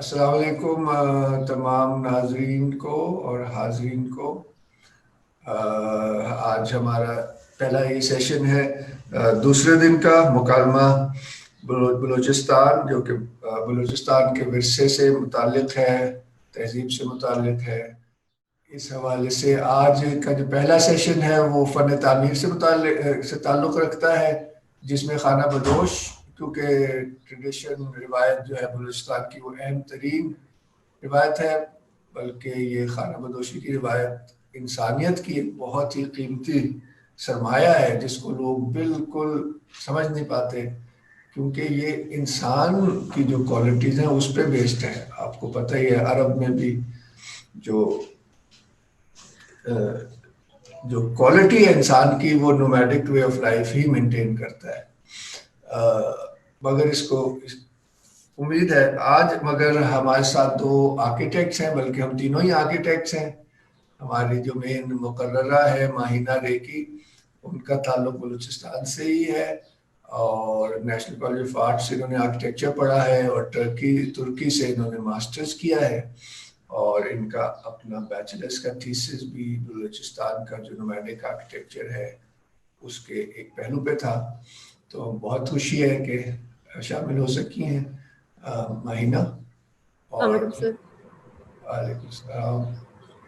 السلام علیکم تمام ناظرین کو اور حاضرین کو۔ آج ہمارا پہلا یہ سیشن ہے دوسرے دن کا مکالمہ بلوچستان، جو کہ بلوچستان کے ورثے سے متعلق ہے، تہذیب سے متعلق ہے۔ اس حوالے سے آج کا جو پہلا سیشن ہے وہ فن تعمیر سے تعلق رکھتا ہے، جس میں خانہ بدوش، کیونکہ ٹریڈیشن روایت جو ہے بلوچستان کی وہ اہم ترین روایت ہے، بلکہ یہ خانہ بدوشی کی روایت انسانیت کی ایک بہت ہی قیمتی سرمایہ ہے، جس کو لوگ بالکل سمجھ نہیں پاتے، کیونکہ یہ انسان کی جو کوالٹیز ہیں اس پہ بیسڈ ہے۔ آپ کو پتہ ہی ہے عرب میں بھی جو کوالٹی ہے انسان کی، وہ nomadic way of life he maintain کرتا ہے۔ مگر اس کو امید ہے آج، مگر ہمارے ساتھ دو آرکیٹیکٹس ہیں، بلکہ ہم تینوں ہی آرکیٹیکٹس ہیں۔ ہماری جو مین مقررہ ہے ماہینہ ریکی، ان کا تعلق بلوچستان سے ہی ہے، اور نیشنل کالج آف آرٹس سے انہوں نے آرکیٹیکچر پڑھا ہے، اور ترکی سے انہوں نے ماسٹرز کیا ہے، اور ان کا اپنا بیچلرز کا تھیسس بھی بلوچستان کا جو نومیڈک آرکیٹیکچر ہے اس کے ایک پہلو پہ تھا۔ تو بہت خوشی ہے کہ شامل ہو سکی ہیں ماہینہ، اور وعلیکم السلام۔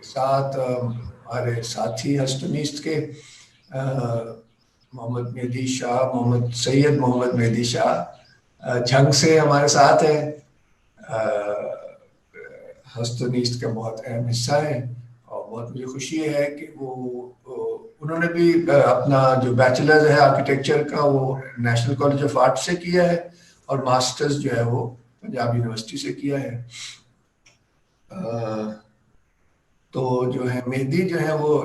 ساتھ ہمارے ساتھی ہسٹونیسٹ کے محمد مہدی شاہ، سید محمد مہدی شاہ جھنگ سے ہمارے ساتھ ہیں، ہسٹونیسٹ کا بہت اہم حصہ ہے، اور بہت مجھے خوشی ہے کہ انہوں نے بھی اپنا جو بیچلر ہے آرکیٹیکچر کا وہ نیشنل کالج آف آرٹ سے کیا ہے، اور ماسٹرز جو ہے وہ پنجاب یونیورسٹی سے کیا ہے۔ تو جو ہے مہدی جو ہے وہ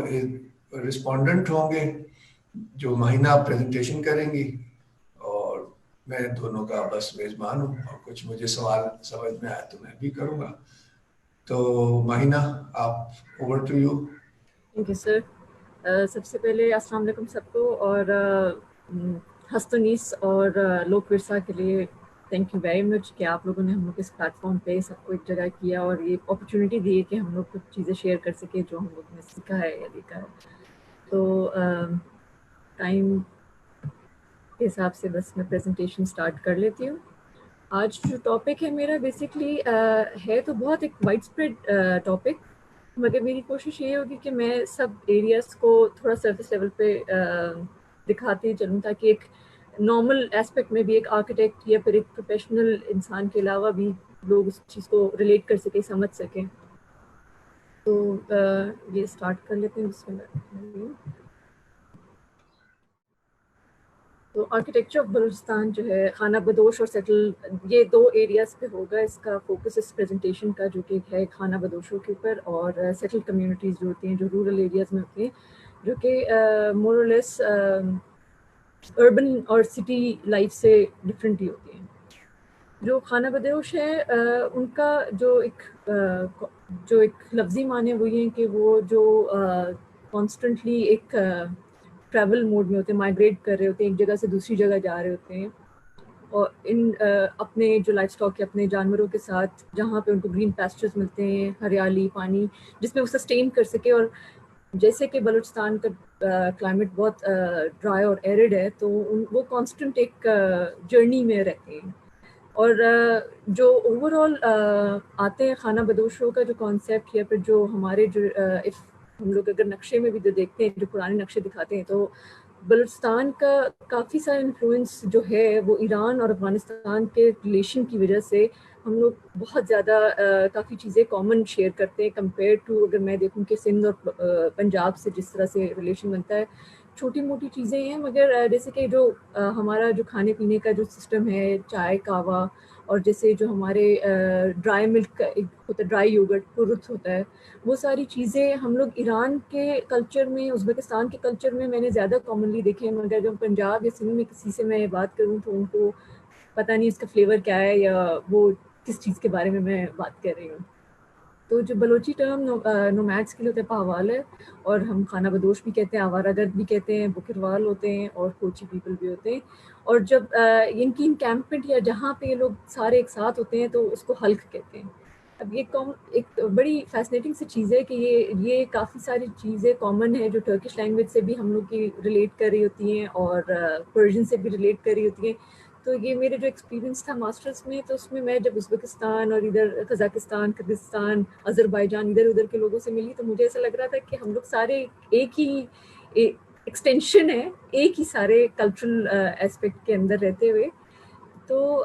رسپونڈنٹ ہوں گے جو مہینہ پریزنٹیشن کریں گی، اور میں دونوں کا بس میزبان ہوں، اور کچھ مجھے سوال سمجھ میں آیا تو میں بھی کروں گا۔ تو مہینہ، آپ over to you. Thank you sir. سب سے پہلے السلام علیکم سب کو، اور ہستونیس اور لوک ورثہ کے لیے تھینک یو ویری مچ کہ آپ لوگوں نے ہم لوگ اس پلیٹ فارم پہ سب کو ایک جگہ کیا، اور یہ اپرچونیٹی دی کہ ہم لوگ کچھ چیزیں شیئر کر سکیں جو ہم لوگ نے سیکھا ہے یا دیکھا ہے۔ تو ٹائم کے حساب سے بس میں پریزنٹیشن سٹارٹ کر لیتی ہوں۔ آج جو ٹاپک ہے میرا بیسکلی ہے تو بہت ایک وائڈ اسپریڈ ٹاپک، مگر میری کوشش یہ ہوگی کہ میں سب ایریاز کو تھوڑا سرفیس لیول پہ دکھاتی چلوں، تاکہ ایک نارمل اسپیکٹ میں بھی ایک آرکیٹیکٹ یا پھر ایک پروفیشنل انسان کے علاوہ بھی لوگ اس چیز کو ریلیٹ کر سکیں، سمجھ سکیں۔ تو یہ اسٹارٹ کر لیتے ہیں بسم اللہ۔ تو آرکیٹیکچر آف بلوچستان جو ہے خانہ بدوش اور سیٹل، یہ دو ایریاز پہ ہوگا اس کا فوکس اس پریزنٹیشن کا، جو کہ ہے خانہ بدوشوں کے اوپر، اور سیٹل کمیونٹیز جو ہوتی ہیں جو رورل ایریاز میں ہوتی ہیں، جو کہ مور اور لیس اربن اور سٹی لائف سے ڈفرینٹ ہی ہوتی ہیں۔ جو خانہ بدوش ہے ان کا جو ایک لفظی معنی وہ یہ ہے کہ وہ جو کانسٹنٹلی ایک ٹریول موڈ میں ہوتے ہیں، مائگریٹ کر رہے ہوتے ہیں، ایک جگہ سے دوسری جگہ جا رہے ہوتے ہیں، اور ان اپنے جو لائف اسٹاک کے اپنے جانوروں کے ساتھ، جہاں پہ ان کو گرین پیسچرز ملتے ہیں، ہریالی، پانی، جس میں وہ سسٹین کر سکے۔ اور جیسے کہ بلوچستان کا کلائمیٹ بہت ڈرائی اور ایرڈ ہے، تو وہ کانسٹنٹ ایک جرنی میں رہتے ہیں۔ اور جو اوور آل آتے ہیں خانہ بدوشوں کا جو کانسیپٹ، یا پھر جو ہمارے جو ہم لوگ اگر نقشے میں بھی دیکھتے ہیں، جو پرانے نقشے دکھاتے ہیں، تو بلوچستان کا کافی سارا انفلوئنس جو ہے وہ ایران اور افغانستان کے ریلیشن کی وجہ سے ہم لوگ بہت زیادہ کافی چیزیں کامن شیئر کرتے ہیں کمپیئر ٹو اگر میں دیکھوں کہ سندھ اور پنجاب سے جس طرح سے ریلیشن بنتا ہے۔ چھوٹی موٹی چیزیں ہیں، مگر جیسے کہ جو ہمارا جو کھانے پینے کا جو سسٹم ہے، چائے کہوہ، اور جیسے جو ہمارے ڈرائی ملک کا ایک ہوتا ہے، ڈرائی یوگرٹ پرت ہوتا ہے، وہ ساری چیزیں ہم لوگ ایران کے کلچر میں، ازبکستان کے کلچر میں میں نے زیادہ کامنلی دیکھے ہیں، مگر جب پنجاب یا سندھ میں کسی سے میں بات کروں تو ان کو پتہ نہیں اس کا فلیور کیا ہے، یا وہ کس چیز کے بارے میں بات کر رہی ہوں۔ تو جو بلوچی ٹرم نومیڈس کے لیے ہوتا ہے پہوال ہے، اور ہم خانہ بدوش بھی کہتے ہیں، آوارہ گرد بھی کہتے ہیں، بکروال ہوتے ہیں، اور کوچی پیپل بھی ہوتے ہیں. اور جب ان کی انکیمپمنٹ یا جہاں پہ یہ لوگ سارے ایک ساتھ ہوتے ہیں تو اس کو حلق کہتے ہیں. اب یہ ایک بڑی فیسنیٹنگ سی چیز ہے کہ یہ کافی ساری چیزیں کامن ہیں جو ٹرکش لینگویج سے بھی ہم لوگ کی ریلیٹ کر رہی ہوتی ہیں اور پرشین سے بھی ریلیٹ کر رہی ہوتی ہیں. تو یہ میرے جو ایکسپیرینس تھا ماسٹرز میں، تو اس میں جب ازبکستان اور ادھر قزاقستان، کرغزستان، آذربائیجان، ادھر کے لوگوں سے ملی، تو مجھے ایسا لگ رہا تھا کہ ہم لوگ سارے ایک ہی ایکسٹینشن ہے، ایک ہی سارے کلچرل ایسپیکٹ کے اندر رہتے ہوئے. تو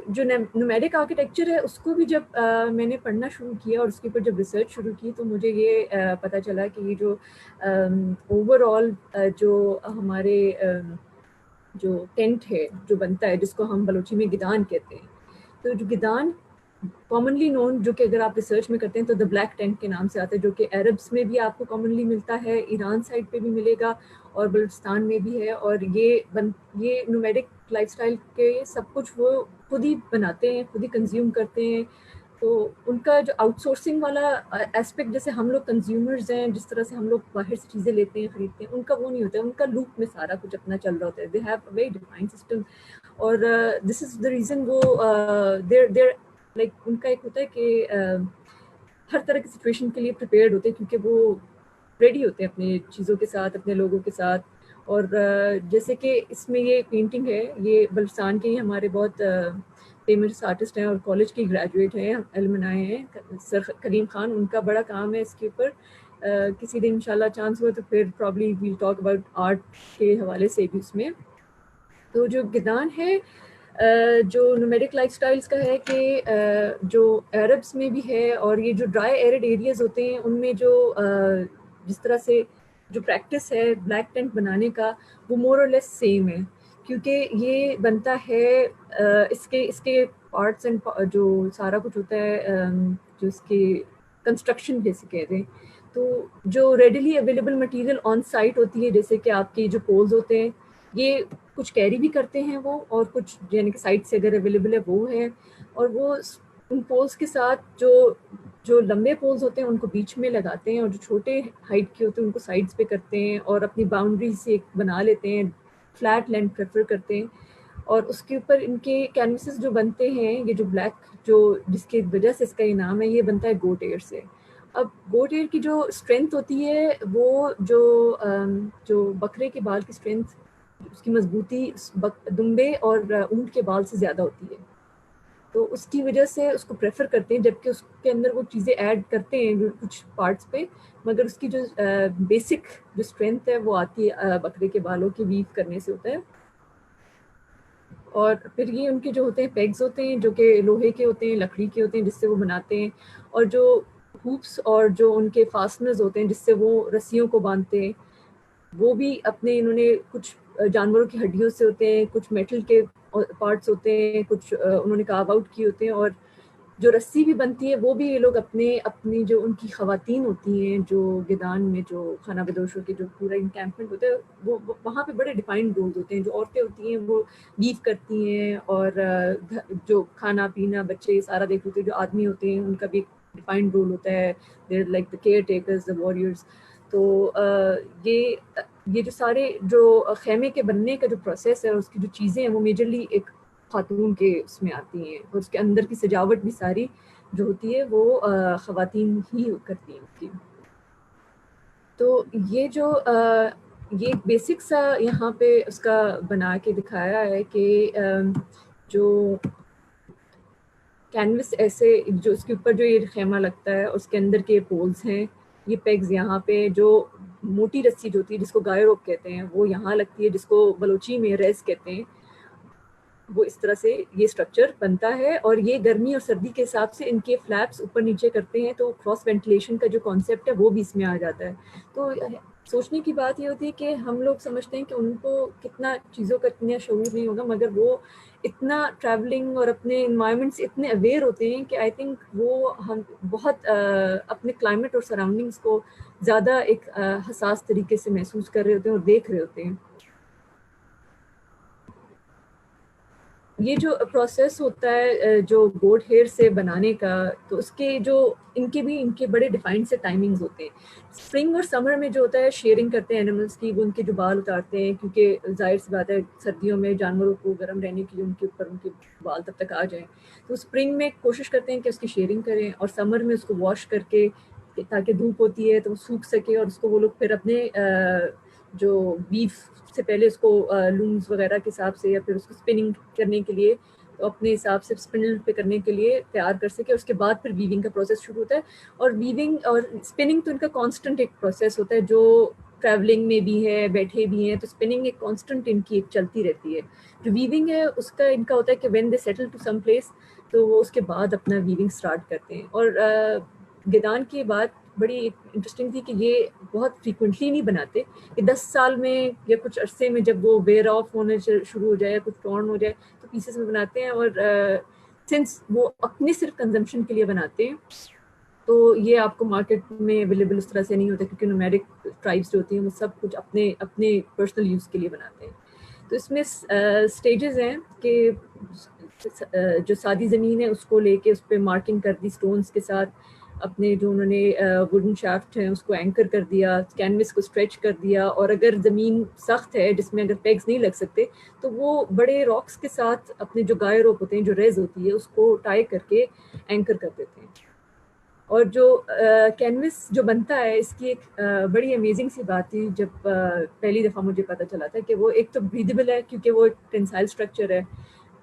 جو نومیڈک آرکیٹیکچر ہے اس کو بھی جب میں نے پڑھنا شروع کیا اور اس کے اوپر جب ریسرچ شروع کی، تو مجھے یہ پتہ چلا کہ یہ جو اوور آل جو ہمارے جو ٹینٹ ہے جو بنتا ہے، جس کو ہم بلوچی میں گدان کہتے ہیں، تو جو گدان کامنلی نون، جو کہ اگر آپ ریسرچ میں کرتے ہیں تو دا بلیک ٹینٹ کے نام سے آتا ہے، جو کہ عربس میں بھی آپ کو کامنلی ملتا ہے، ایران سائڈ پہ بھی ملے گا، اور بلوچستان میں بھی ہے. اور یہ نومیڈک لائف سٹائل کے سب کچھ وہ خود ہی بناتے ہیں، خود ہی کنزیوم کرتے ہیں. تو ان کا جو آؤٹ سورسنگ والا اسپیکٹ، جیسے ہم لوگ کنزیومرز ہیں، جس طرح سے ہم لوگ باہر سے چیزیں لیتے ہیں، خریدتے ہیں، ان کا وہ نہیں ہوتا ہے. ان کا لوپ میں سارا کچھ اپنا چل رہا ہوتا ہے. They have a very defined system. اور دس از دا ریزن وہ دیر لائک ان کا ایک ہوتا ہے کہ ہر طرح کی سچویشن کے لیے پریپیئرڈ ہوتے ہیں، کیونکہ وہ ریڈی ہوتے ہیں اپنے چیزوں کے ساتھ، اپنے لوگوں کے ساتھ. اور جیسے کہ اس میں یہ پینٹنگ ہے، یہ بلوچستان کے ہی ہمارے بہت فیمس آرٹسٹ ہیں اور کالج کی گریجویٹ ہیں، المنائے ہیں، سر کریم خان. ان کا بڑا کام ہے اس کے اوپر. کسی دن انشاءاللہ چانس ہوا تو پھر probably we'll talk about art کے حوالے سے بھی اس میں. تو جو گدان ہے جو نومیڈک لائف سٹائلز کا ہے، کہ جو عربس میں بھی ہے، اور یہ جو ڈرائی ایرڈ ایریاز ہوتے ہیں ان میں جو جس طرح سے جو پریکٹس ہے بلیک ٹینٹ بنانے کا، وہ مور اور لیس سیم ہے. کیونکہ یہ بنتا ہے اس کے پارٹس اینڈ جو سارا کچھ ہوتا ہے، جو اس کی کنسٹرکشن جیسے کہتے ہیں، تو جو readily available material on site ہوتی ہے، جیسے کہ آپ کے جو پولز ہوتے ہیں، یہ کچھ کیری بھی کرتے ہیں وہ، اور کچھ یعنی کہ سائٹ سے اگر اویلیبل ہے وہ ہے. اور وہ ان پولز کے ساتھ جو لمبے پولز ہوتے ہیں ان کو بیچ میں لگاتے ہیں، اور جو چھوٹے ہائٹ کے ہوتے ہیں ان کو سائڈس پہ کرتے ہیں، اور اپنی باؤنڈری سے بنا لیتے ہیں، فلیٹ لینڈ پریفر کرتے ہیں. اور اس کے اوپر ان کے کینوسز جو بنتے ہیں، یہ جو بلیک جو جس کی وجہ سے اس کا یہ نام ہے، یہ بنتا ہے گوٹ ایئر سے. اب گوٹ ایئر کی جو اسٹرینتھ ہوتی ہے، وہ جو بکرے کے بال کی اسٹرینتھ، اس کی مضبوطی دمبے اور اونٹ کے بال سے زیادہ ہوتی ہے. تو اس کی وجہ سے اس کو پریفر کرتے ہیں، جبکہ اس کے اندر وہ چیزیں ایڈ کرتے ہیں کچھ پارٹس پہ، مگر اس کی جو بیسک جو اسٹرینتھ ہے وہ آتی ہے بکرے کے بالوں کی ویو کرنے سے ہوتا ہے. اور پھر یہ ان کے جو ہوتے ہیں پیگز ہوتے ہیں، جو کہ لوہے کے ہوتے ہیں، لکڑی کے ہوتے ہیں، جس سے وہ بناتے ہیں. اور جو ہوپس اور جو ان کے فاسنرز ہوتے ہیں جس سے وہ رسیوں کو باندھتے ہیں، وہ بھی اپنے انہوں نے کچھ جانوروں کی ہڈیوں سے ہوتے ہیں، کچھ میٹل کے پارٹس ہوتے ہیں، کچھ انہوں نے کارو آؤٹ کیے ہوتے ہیں. اور جو رسی بھی بنتی ہے وہ بھی یہ لوگ اپنی جو ان کی خواتین ہوتی ہیں جو گدان میں جو خانہ بدوشوں کے جو پورا انکیمپمنٹ ہوتا ہے، وہ وہاں پہ بڑے ڈیفائنڈ رولز ہوتے ہیں. جو عورتیں ہوتی ہیں وہ ویو کرتی ہیں، اور جو کھانا پینا بچے سارا دیکھ ہوتے ہیں. جو آدمی ہوتے ہیں ان کا بھی ایک ڈیفائنڈ رول ہوتا ہے، there like the caretakers, the warriors. تو یہ جو سارے جو خیمے کے بننے کا جو پروسیس ہے اور اس کی جو چیزیں ہیں، وہ میجرلی ایک خاتون کے اس میں آتی ہیں، اور اس کے اندر کی سجاوٹ بھی ساری جو ہوتی ہے وہ خواتین ہی کرتی ہیں اس کی. تو یہ جو یہ بیسک سا یہاں پہ اس کا بنا کے دکھایا ہے کہ جو کینوس ایسے جو اس کے اوپر جو یہ خیمہ لگتا ہے اس کے اندر کے پولز ہیں، یہ پیگز یہاں پہ جو موٹی رسی جو ہوتی ہے جس کو گائے روپ کہتے ہیں وہ یہاں لگتی ہے، جس کو بلوچی میں ریز کہتے ہیں. وہ اس طرح سے یہ اسٹرکچر بنتا ہے. اور یہ گرمی اور سردی کے حساب سے ان کے فلیپس اوپر نیچے کرتے ہیں، تو کراس وینٹیلیشن کا جو کانسیپٹ ہے وہ بھی اس میں آ جاتا ہے. تو سوچنے کی بات یہ ہوتی ہے کہ ہم لوگ سمجھتے ہیں کہ ان کو کتنا چیزوں کا اتنا شعور نہیں ہوگا، مگر وہ اتنا ٹریولنگ اور اپنے انوائرمنٹ سے اتنے اویئر ہوتے ہیں کہ آئی تھنک وہ ہم بہت اپنے کلائمیٹ اور سراؤنڈنگس کو زیادہ ایک حساس طریقے سے محسوس کر رہے ہوتے ہیں اور دیکھ رہے ہوتے ہیں. یہ جو پروسیس ہوتا ہے جو گوٹ ہیئر سے بنانے کا، تو اس کے جو ان کے بڑے ڈیفائنڈ سے ٹائمنگز ہوتے ہیں. اسپرنگ اور سمر میں جو ہوتا ہے شیئرنگ کرتے ہیں اینیملس کی، وہ ان کے جو بال اتارتے ہیں، کیونکہ ظاہر سی بات ہے سردیوں میں جانوروں کو گرم رہنے کے لیے ان کے اوپر ان کے بال تب تک آ جائیں. تو اسپرنگ میں کوشش کرتے ہیں کہ اس کی شیئرنگ کریں، اور سمر میں اس کو واش کر کے، تاکہ دھوپ ہوتی ہے تو وہ سوکھ سکے، اور اس کو وہ لوگ پھر اپنے جو بیف سے پہلے اس کو لومز وغیرہ کے حساب سے، یا پھر اس کو اسپننگ کرنے کے لیے تو اپنے حساب سے اسپنل پہ کرنے کے لیے تیار کر سکے. اس کے بعد پھر ویونگ کا پروسیس شروع ہوتا ہے. اور ویونگ اور اسپننگ تو ان کا کانسٹنٹ ایک پروسیس ہوتا ہے، جو ٹریولنگ میں بھی ہے، بیٹھے بھی ہیں، تو اسپننگ ایک کانسٹنٹ ان کی ایک چلتی رہتی ہے. جو ویونگ ہے اس کا ان کا ہوتا ہے کہ when they settle to some place, تو وہ اس کے بعد اپنا ویونگ اسٹارٹ کرتے ہیں. اور گدان کی بات بڑی انٹرسٹنگ تھی کہ یہ بہت فریکوینٹلی نہیں بناتے، کہ 10 سال میں یا کچھ عرصے میں جب وہ ویئر آف ہونے شروع ہو جائے یا کچھ ٹورن ہو جائے تو پیسز میں بناتے ہیں. اور سنس وہ اپنے صرف کنزمپشن کے لیے بناتے ہیں، تو یہ آپ کو مارکیٹ میں اویلیبل اس طرح سے نہیں ہوتا، کیونکہ نومیڈک ٹرائبس جو ہوتی ہیں وہ سب کچھ اپنے پرسنل یوز کے لیے بناتے ہیں. تو اس میں سٹیجز ہیں کہ جو سادی زمین ہے اس کو لے کے اس پہ مارکنگ کر دی سٹونز کے ساتھ، اپنے جو انہوں نے ووڈن شافٹ ہیں اس کو اینکر کر دیا، کینوس کو اسٹریچ کر دیا. اور اگر زمین سخت ہے جس میں اگر پیگز نہیں لگ سکتے تو وہ بڑے راکس کے ساتھ اپنے جو گائے روپ ہوتے ہیں، جو ریز ہوتی ہے، اس کو ٹائی کر کے اینکر کر دیتے ہیں. اور جو کینوس جو بنتا ہے، اس کی ایک بڑی امیزنگ سی بات تھی جب پہلی دفعہ مجھے پتہ چلا تھا کہ وہ ایک تو بریدیبل ہے کیونکہ وہ ایک ٹینسائل اسٹرکچر ہے.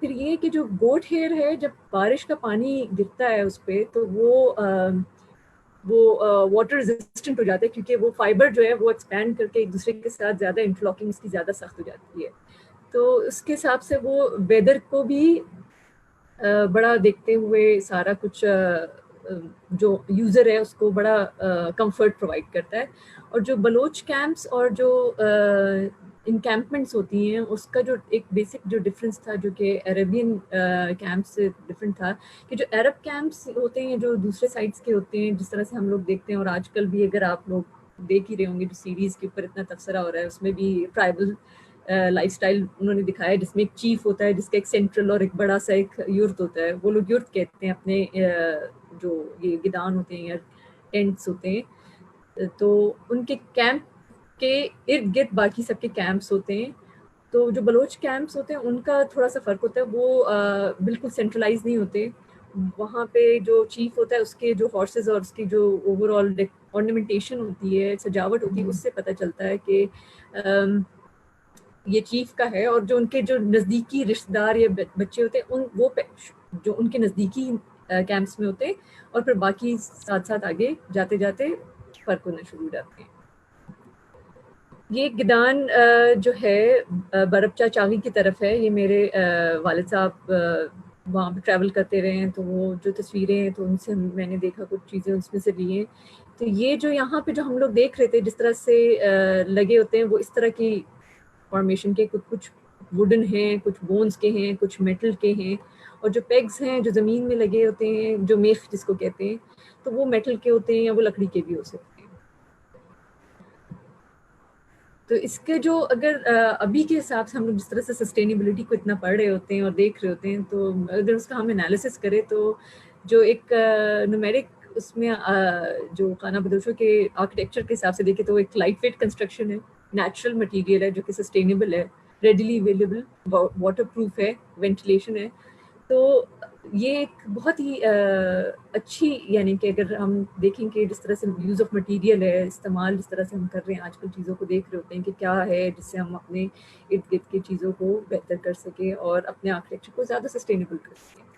پھر یہ کہ جو گوٹ ہیئر ہے، جب بارش کا پانی گرتا ہے اس پہ تو وہ واٹر ریزسٹنٹ ہو جاتا ہے، کیونکہ وہ فائبر جو ہے وہ ایکسپینڈ کر کے ایک دوسرے کے ساتھ زیادہ انٹرلاکنگ اس کی زیادہ سخت ہو جاتی ہے. تو اس کے حساب سے وہ ویدر کو بھی بڑا دیکھتے ہوئے سارا کچھ جو یوزر ہے اس کو بڑا کمفرٹ پرووائڈ کرتا ہے. اور جو بلوچ کیمپس اور جو انکیمپمنٹس ہوتی ہیں، اس کا جو ایک بیسک جو ڈفرینس تھا، جو کہ عربین کیمپ سے ڈفرینٹ تھا، کہ جو عرب کیمپس ہوتے ہیں جو دوسرے سائٹس کے ہوتے ہیں، جس طرح سے ہم لوگ دیکھتے ہیں، اور آج کل بھی اگر آپ لوگ دیکھ ہی رہے ہوں گے جو سیریز کے اوپر اتنا تبصرہ ہو رہا ہے، اس میں بھی ٹرائبل لائف سٹائل انہوں نے دکھایا ہے، جس میں ایک چیف ہوتا ہے جس کا ایک سینٹرل اور ایک بڑا سا ایک یورت ہوتا ہے. وہ لوگ یورت کہتے ہیں اپنے جو یہ گدان ہوتے ہیں یا ٹینٹس ہوتے ہیں، تو ان کے کیمپ کے ارد گرد باقی سب کے کیمپس ہوتے ہیں. تو جو بلوچ کیمپس ہوتے ہیں ان کا تھوڑا سا فرق ہوتا ہے، وہ بالکل سینٹرلائز نہیں ہوتے. وہاں پہ جو چیف ہوتا ہے اس کے جو ہارسز اور اس کی جو اوور آل آرنیمنٹیشن ہوتی ہے، سجاوٹ ہوتی ہے، اس سے پتہ چلتا ہے کہ یہ چیف کا ہے. اور جو ان کے جو نزدیکی رشتہ دار یا بچے ہوتے ہیں وہ جو ان کے نزدیکی کیمپس میں ہوتے ہیں، اور پھر باقی ساتھ ساتھ آگے جاتے جاتے فرق ہونا شروع ہو جاتے ہیں. یہ گدان جو ہے بربچا چاغی کی طرف ہے. یہ میرے والد صاحب وہاں پہ ٹریول کرتے رہے ہیں، تو وہ جو تصویریں ہیں تو ان سے میں نے دیکھا کچھ چیزیں اس میں سے لی ہیں. تو یہ جو یہاں پہ جو ہم لوگ دیکھ رہے تھے جس طرح سے لگے ہوتے ہیں، وہ اس طرح کی فارمیشن کے کچھ ووڈن ہیں، کچھ بونز کے ہیں، کچھ میٹل کے ہیں. اور جو پیگز ہیں جو زمین میں لگے ہوتے ہیں، جو میخ جس کو کہتے ہیں، تو وہ میٹل کے ہوتے ہیں یا وہ لکڑی کے بھی ہو سکتے ہیں. تو اس کے جو اگر ابھی کے حساب سے ہم لوگ جس طرح سے سسٹینیبلٹی کو اتنا پڑھ رہے ہوتے ہیں اور دیکھ رہے ہوتے ہیں، تو اگر اس کا ہم انالیسس کریں تو جو ایک نومیرک اس میں جو خانہ بدوشوں کے آرکیٹیکچر کے حساب سے دیکھیں تو ایک لائٹ ویٹ کنسٹرکشن ہے، نیچرل مٹیریل ہے جو کہ سسٹینیبل ہے، ریڈیلی اویلیبل، واٹر پروف ہے، وینٹیلیشن ہے. تو یہ ایک بہت ہی اچھی، یعنی کہ اگر ہم دیکھیں کہ جس طرح سے یوز آف مٹیریل ہے، استعمال جس طرح سے ہم کر رہے ہیں آج کل چیزوں کو دیکھ رہے ہوتے ہیں کہ کیا ہے جس سے ہم اپنے ارد گرد کی چیزوں کو بہتر کر سکیں اور اپنے آرکیٹیکچر کو زیادہ سسٹینیبل کر سکیں.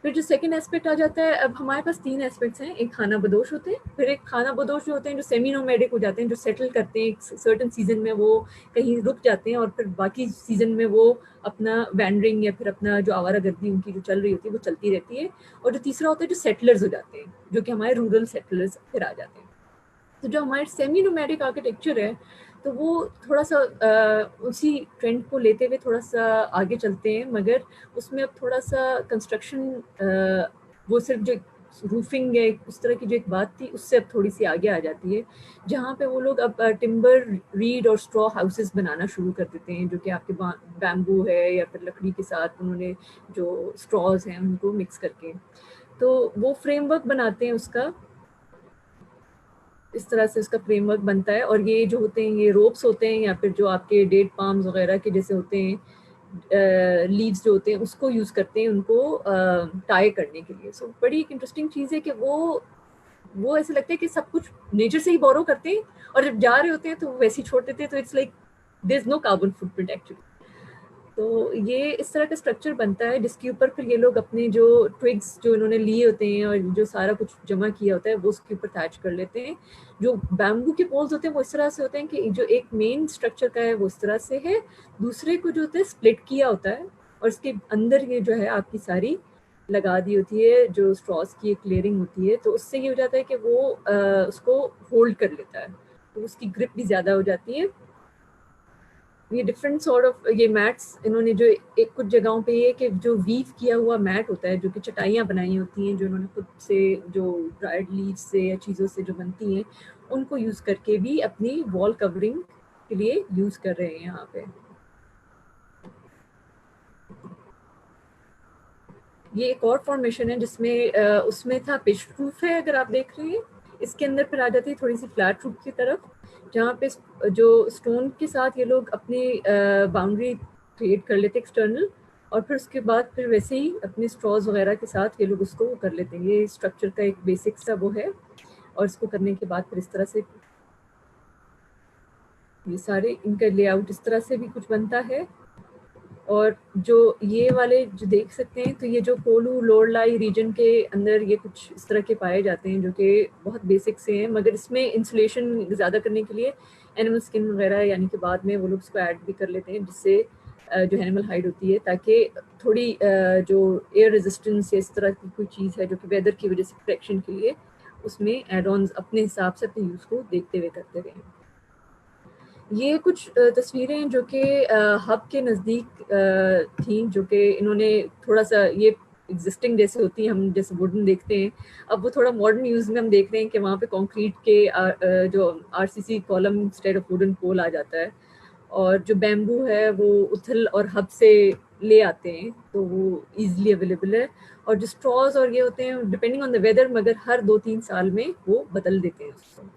پھر جو سیکنڈ ایسپیکٹ آ جاتا ہے، اب ہمارے پاس 3 ایسپیکٹس ہیں. ایک خانہ بدوش ہوتے ہیں، پھر ایک خانہ بدوش جو ہوتے ہیں جو سیمی نومیڈک ہو جاتے ہیں، جو سیٹل کرتے ہیں ایک سرٹن سیزن میں، وہ کہیں رک جاتے ہیں اور پھر باقی سیزن میں وہ اپنا وینڈرنگ یا پھر اپنا جو آوارہ گردی ان کی جو چل رہی ہوتی ہے وہ چلتی رہتی ہے. اور جو تیسرا ہوتا ہے جو سیٹلرز ہو جاتے ہیں، جو کہ ہمارے رورل سیٹلرز پھر آ جاتے ہیں. تو جو ہمارے سیمی نومیڈک آرکیٹیکچر ہے تو وہ تھوڑا سا اسی ٹرینڈ کو لیتے ہوئے تھوڑا سا آگے چلتے ہیں، مگر اس میں اب تھوڑا سا کنسٹرکشن وہ صرف جو روفنگ ہے اس طرح کی جو ایک بات تھی اس سے اب تھوڑی سی آگے آ جاتی ہے، جہاں پہ وہ لوگ اب ٹمبر ریڈ اور اسٹرا ہاؤسز بنانا شروع کر دیتے ہیں، جو کہ آپ کے بیمبو ہے یا پھر لکڑی کے ساتھ انہوں نے جو اسٹراز ہیں ان کو مکس کر کے تو وہ فریم ورک بناتے ہیں اس کا، اس طرح سے اس کا فریم ورک بنتا ہے. اور یہ جو ہوتے ہیں یہ روپس ہوتے ہیں یا پھر جو آپ کے ڈیٹ پامز وغیرہ کے جیسے ہوتے ہیں لیوز جو ہوتے ہیں اس کو یوز کرتے ہیں ان کو ٹائی کرنے کے لیے. سو بڑی ایک انٹرسٹنگ چیز ہے کہ وہ ایسے لگتا ہے کہ سب کچھ نیچر سے ہی بورو کرتے ہیں اور جب جا رہے ہوتے ہیں تو ویسے ہی چھوڑ دیتے ہیں، تو it's like there is no carbon footprint actually. تو یہ اس طرح کا اسٹرکچر بنتا ہے جس کے اوپر پھر یہ لوگ اپنے جو ٹوگس جو انہوں نے لیے ہوتے ہیں اور جو سارا کچھ جمع کیا ہوتا ہے وہ اس کے اوپر اٹیچ کر لیتے ہیں. جو بیمبو کے پولز ہوتے ہیں وہ اس طرح سے ہوتے ہیں کہ جو ایک مین اسٹرکچر کا ہے وہ اس طرح سے ہے، دوسرے کو جو ہوتا ہے اسپلٹ کیا ہوتا ہے اور اس کے اندر یہ جو ہے آپ کی ساری لگا دی ہوتی ہے جو اسٹراس کی ایک لیئرنگ ہوتی ہے، تو اس سے یہ ہو جاتا ہے کہ وہ اس کو ہولڈ کر لیتا ہے، تو اس کی گرپ بھی زیادہ ہو جاتی ہے. یہ ڈفرینٹ سارٹ آف یہ میٹس انہوں نے جو ایک کچھ جگہوں پہ یہ کہ جو ویو کیا ہوا میٹ ہوتا ہے جو کہ چٹائیاں بنائی ہوتی ہیں جو انہوں نے خود سے جو ڈرائڈ لیوز سے یا چیزوں سے جو بنتی ہیں ان کو یوز کر کے بھی اپنی وال کورنگ کے لیے یوز کر رہے ہیں یہاں پہ. یہ ایک اور فارمیشن ہے جس میں اس میں تھا پچ روف ہے اگر آپ دیکھ رہے ہیں، اس کے اندر پھر آ جاتی ہے تھوڑی سی فلیٹ روف کی طرف جہاں پہ جو اسٹون کے ساتھ یہ لوگ اپنی باؤنڈری کریٹ کر لیتے ایکسٹرنل اور پھر اس کے بعد پھر ویسے ہی اپنے اسٹراز وغیرہ کے ساتھ یہ لوگ اس کو کر لیتے ہیں. یہ اسٹرکچر کا ایک بیسک سا وہ ہے اور اس کو کرنے کے بعد پھر اس طرح سے یہ سارے ان کا لے آؤٹ اس طرح سے بھی کچھ بنتا ہے. اور جو یہ والے جو دیکھ سکتے ہیں تو یہ جو پولو لوڑ لائی ریجن کے اندر یہ کچھ اس طرح کے پائے جاتے ہیں جو کہ بہت بیسک سے ہیں، مگر اس میں انسولیشن زیادہ کرنے کے لیے اینیمل اسکن وغیرہ یعنی کہ بعد میں وہ لوگ اس کو ایڈ بھی کر لیتے ہیں جس سے جو اینیمل ہائیڈ ہوتی ہے تاکہ تھوڑی جو ایئر ریزسٹنس یا اس طرح کی کوئی چیز ہے جو کہ ویدر کی وجہ سے پروٹیکشن کے لیے اس میں ایڈ آنز اپنے حساب سے اپنے یوز کو دیکھتے ہوئے کرتے رہے. یہ کچھ تصویریں جو کہ ہب کے نزدیک تھیں جو کہ انہوں نے تھوڑا سا یہ ایگزسٹنگ جیسے ہوتی ہیں ہم جیسے ووڈن دیکھتے ہیں اب وہ تھوڑا ماڈرن یوز میں ہم دیکھ رہے ہیں کہ وہاں پہ کانکریٹ کے جو R C C column instead of wooden pole آ جاتا ہے اور جو بیمبو ہے وہ اتھل اور ہب سے لے آتے ہیں تو وہ ایزیلی اویلیبل ہے. اور جو اسٹراز اور یہ ہوتے ہیں ڈپینڈنگ آن دا ویدر مگر ہر 2-3 سال میں وہ بدل دیتے ہیں اس کو.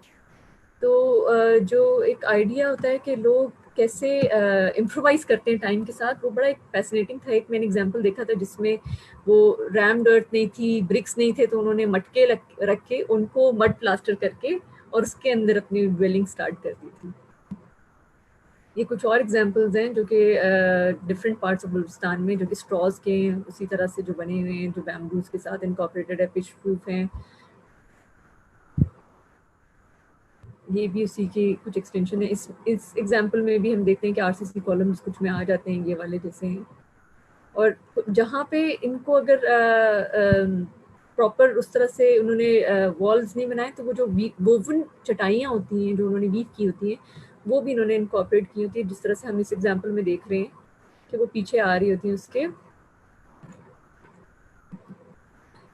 تو جو ایک آئیڈیا ہوتا ہے کہ لوگ کیسے امپرووائز کرتے ہیں ٹائم کے ساتھ وہ بڑا ایک فیسنیٹنگ تھا. ایک میں نے ایگزامپل دیکھا تھا جس میں وہ ریم ڈرٹ نہیں تھی برکس نہیں تھے تو انہوں نے مٹکے رکھ کے ان کو مڈ پلاسٹر کر کے اور اس کے اندر اپنی ڈویلنگ سٹارٹ کر دی تھی. یہ کچھ اور ایگزامپلز ہیں جو کہ ڈفرینٹ پارٹس آف بلوچستان میں جو کہ اسٹراز کے ہیں اسی طرح سے جو بنے ہوئے ہیں جو بیمبوز کے ساتھ انکارپوریٹڈ ہے پچ پروف ہیں. یہ بھی اسی کی کچھ ایکسٹینشن ہے. اس ایگزامپل میں بھی ہم دیکھتے ہیں کہ آر سی سی کالمز کچھ میں آ جاتے ہیں یہ والے جیسے ہیں اور جہاں پہ ان کو اگر پراپر اس طرح سے انہوں نے والز نہیں بنائے تو وہ جو ووون چٹائیاں ہوتی ہیں جو انہوں نے ویو کی ہوتی ہیں وہ بھی انہوں نے انکارپوریٹ کی ہوتی ہے جس طرح سے ہم اس ایگزامپل میں دیکھ رہے ہیں کہ وہ پیچھے آ رہی ہوتی ہیں اس کے.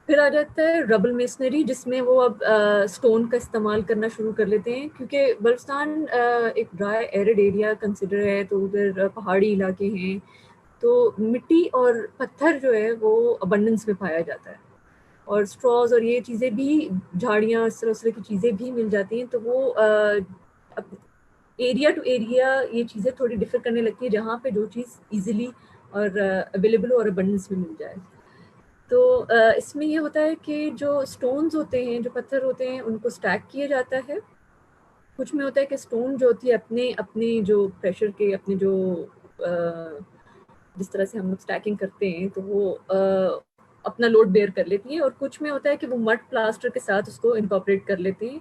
پھر آ جاتا ہے ربل میسنری جس میں وہ اب اسٹون کا استعمال کرنا شروع کر لیتے ہیں کیونکہ بلوچستان ایک ڈرائی ایرڈ ایریا کنسیڈر ہے تو ادھر پہاڑی علاقے ہیں تو مٹی اور پتھر جو ہے وہ ابنڈنس میں پایا جاتا ہے اور اسٹراز اور یہ چیزیں بھی جھاڑیاں اس طرح کی چیزیں بھی مل جاتی ہیں تو وہ ایریا ٹو ایریا یہ چیزیں تھوڑی ڈفر کرنے لگتی ہے جہاں پہ جو چیز ایزیلی اور اویلیبل اور ابنڈنس میں مل جائے. تو اس میں یہ ہوتا ہے کہ جو اسٹونز ہوتے ہیں جو پتھر ہوتے ہیں ان کو اسٹیک کیا جاتا ہے. کچھ میں ہوتا ہے کہ اسٹون جو ہوتی ہے اپنے جو پریشر کے اپنے جو جس طرح سے ہم لوگ اسٹیکنگ کرتے ہیں تو وہ اپنا لوڈ بیئر کر لیتی ہیں اور کچھ میں ہوتا ہے کہ وہ مڈ پلاسٹر کے ساتھ اس کو انکارپوریٹ کر لیتے ہیں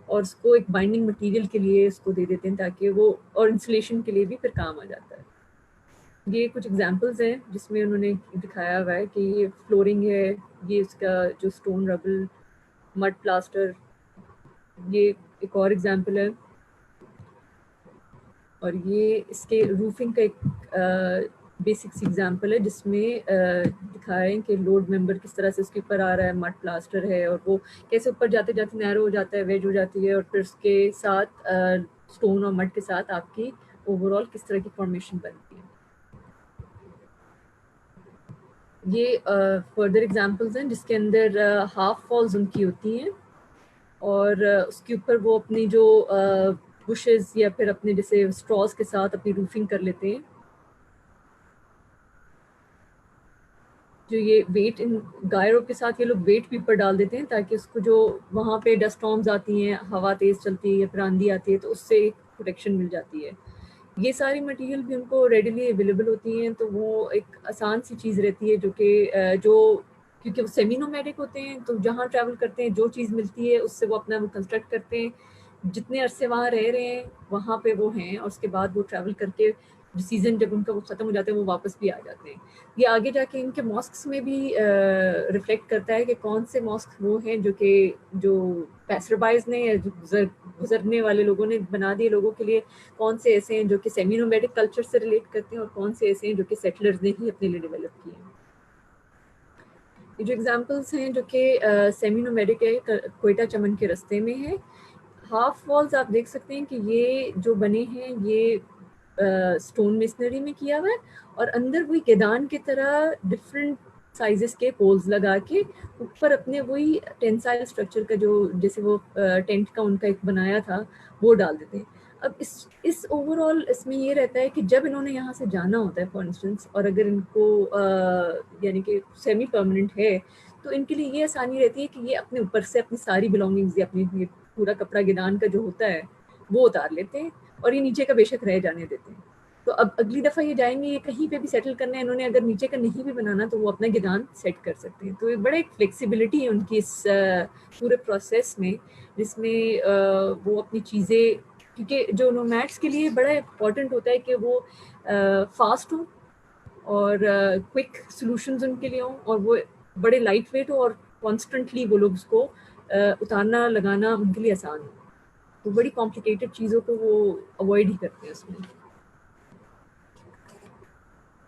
اور اس کو ایک بائنڈنگ مٹیریل کے لیے اس کو دے دیتے ہیں تاکہ وہ اور انسولیشن کے لیے بھی پھر کام آ جاتا ہے. یہ کچھ ایگزامپلز ہیں جس میں انہوں نے دکھایا ہوا ہے کہ یہ فلورنگ ہے یہ اس کا جو اسٹون ربل مڈ پلاسٹر یہ ایک اور ایگزامپل ہے اور یہ اس کے روفنگ کا ایک بیسکس ایگزامپل ہے جس میں دکھا رہے ہیں کہ لوڈ ممبر کس طرح سے اس کے اوپر آ رہا ہے، مڈ پلاسٹر ہے اور وہ کیسے اوپر جاتے جاتے نیرو ہو جاتا ہے، ویج ہو جاتی ہے، اور پھر اس کے ساتھ اسٹون اور مڈ کے ساتھ آپ کی اوور آل کس طرح کی فارمیشن بنتی ہے. یہ فردر ایگزامپلز ہیں جس کے اندر ہاف فالز ان کی ہوتی ہیں اور اس کے اوپر وہ اپنی جو بشز یا پھر اپنے جیسے اسٹراز کے ساتھ اپنی روفنگ کر لیتے ہیں. جو یہ ویٹ ان گائروں کے ساتھ یہ لوگ ویٹ بھی اوپر ڈال دیتے ہیں تاکہ اس کو جو وہاں پہ ڈسٹ سٹارمز آتی ہیں، ہوا تیز چلتی ہے یا پھر آندھی آتی ہے تو اس سے ایک پروٹیکشن مل جاتی ہے. یہ ساری مٹیریل بھی ان کو ریڈیلی اویلیبل ہوتی ہیں تو وہ ایک آسان سی چیز رہتی ہے جو کہ جو کیونکہ وہ سیمی نومیڈک ہوتے ہیں تو جہاں ٹریول کرتے ہیں جو چیز ملتی ہے اس سے وہ اپنا وہ کنسٹرکٹ کرتے ہیں. جتنے عرصے وہاں رہ رہے ہیں وہاں پہ وہ ہیں اور اس کے بعد وہ ٹریول کر کے سیزن جب ان کا وہ ختم ہو جاتا ہے وہ واپس بھی آ جاتے ہیں. یہ آگے جا کے ان کے ماسکس میں بھی ریفلیکٹ کرتا ہے کہ کون سے ماسک وہ ہیں جو پیسر بائز نے یا گزرنے والے لوگوں نے بنا دیے لوگوں کے لیے، کون سے ایسے ہیں جو کہ سیمی نومیڈک کلچر سے ریلیٹ کرتے ہیں اور کون سے ایسے ہیں جو کہ سیٹلرز نے ہی اپنے لیے ڈیولپ کیے ہیں. یہ جو ایگزامپلس ہیں جو کہ سیمی نومیڈک ہے، کوئٹہ چمن کے رستے میں ہے. ہاف والز آپ دیکھ سکتے ہیں کہ یہ جو بنے ہیں یہ اسٹون میسنری میں کیا ہوا ہے اور اندر وہی گیدان کی طرح ڈفرینٹ سائزز کے پولز لگا کے اوپر اپنے وہی ٹینسائل اسٹرکچر کا جو جیسے وہ ٹینٹ کا ان کا ایک بنایا تھا وہ ڈال دیتے ہیں. اب اس اوور آل اس میں یہ رہتا ہے کہ جب انہوں نے یہاں سے جانا ہوتا ہے فار انسٹنس، اور اگر ان کو یعنی کہ سیمی پرماننٹ ہے تو ان کے لیے یہ آسانی رہتی ہے کہ یہ اپنے اوپر سے اپنی ساری بلانگنگز یا اپنی پورا کپڑا گیدان کا جو ہوتا ہے وہ اتار لیتے ہیں اور یہ نیچے کا بے شک رہ جانے دیتے ہیں. تو اب اگلی دفعہ یہ جائیں گے یہ کہیں پہ بھی سیٹل کرنا ہے انہوں نے، اگر نیچے کا نہیں بھی بنانا تو وہ اپنا گیدان سیٹ کر سکتے ہیں. تو یہ بڑا ایک فلیکسیبلٹی ہے ان کی اس پورے پروسیس میں جس میں وہ اپنی چیزیں، کیونکہ جو نومیڈس کے لیے بڑا امپورٹنٹ ہوتا ہے کہ وہ فاسٹ ہوں اور کوئک سلوشنز ان کے لیے ہوں اور وہ بڑے لائٹ ویٹ ہو اور کانسٹنٹلی وہ لوگ اس کو اتارنا لگانا ان کے لیے آسان ہو. تو بڑی کمپلیکیٹڈ چیزوں کو وہ اوائڈ ہی کرتے ہیں اس میں.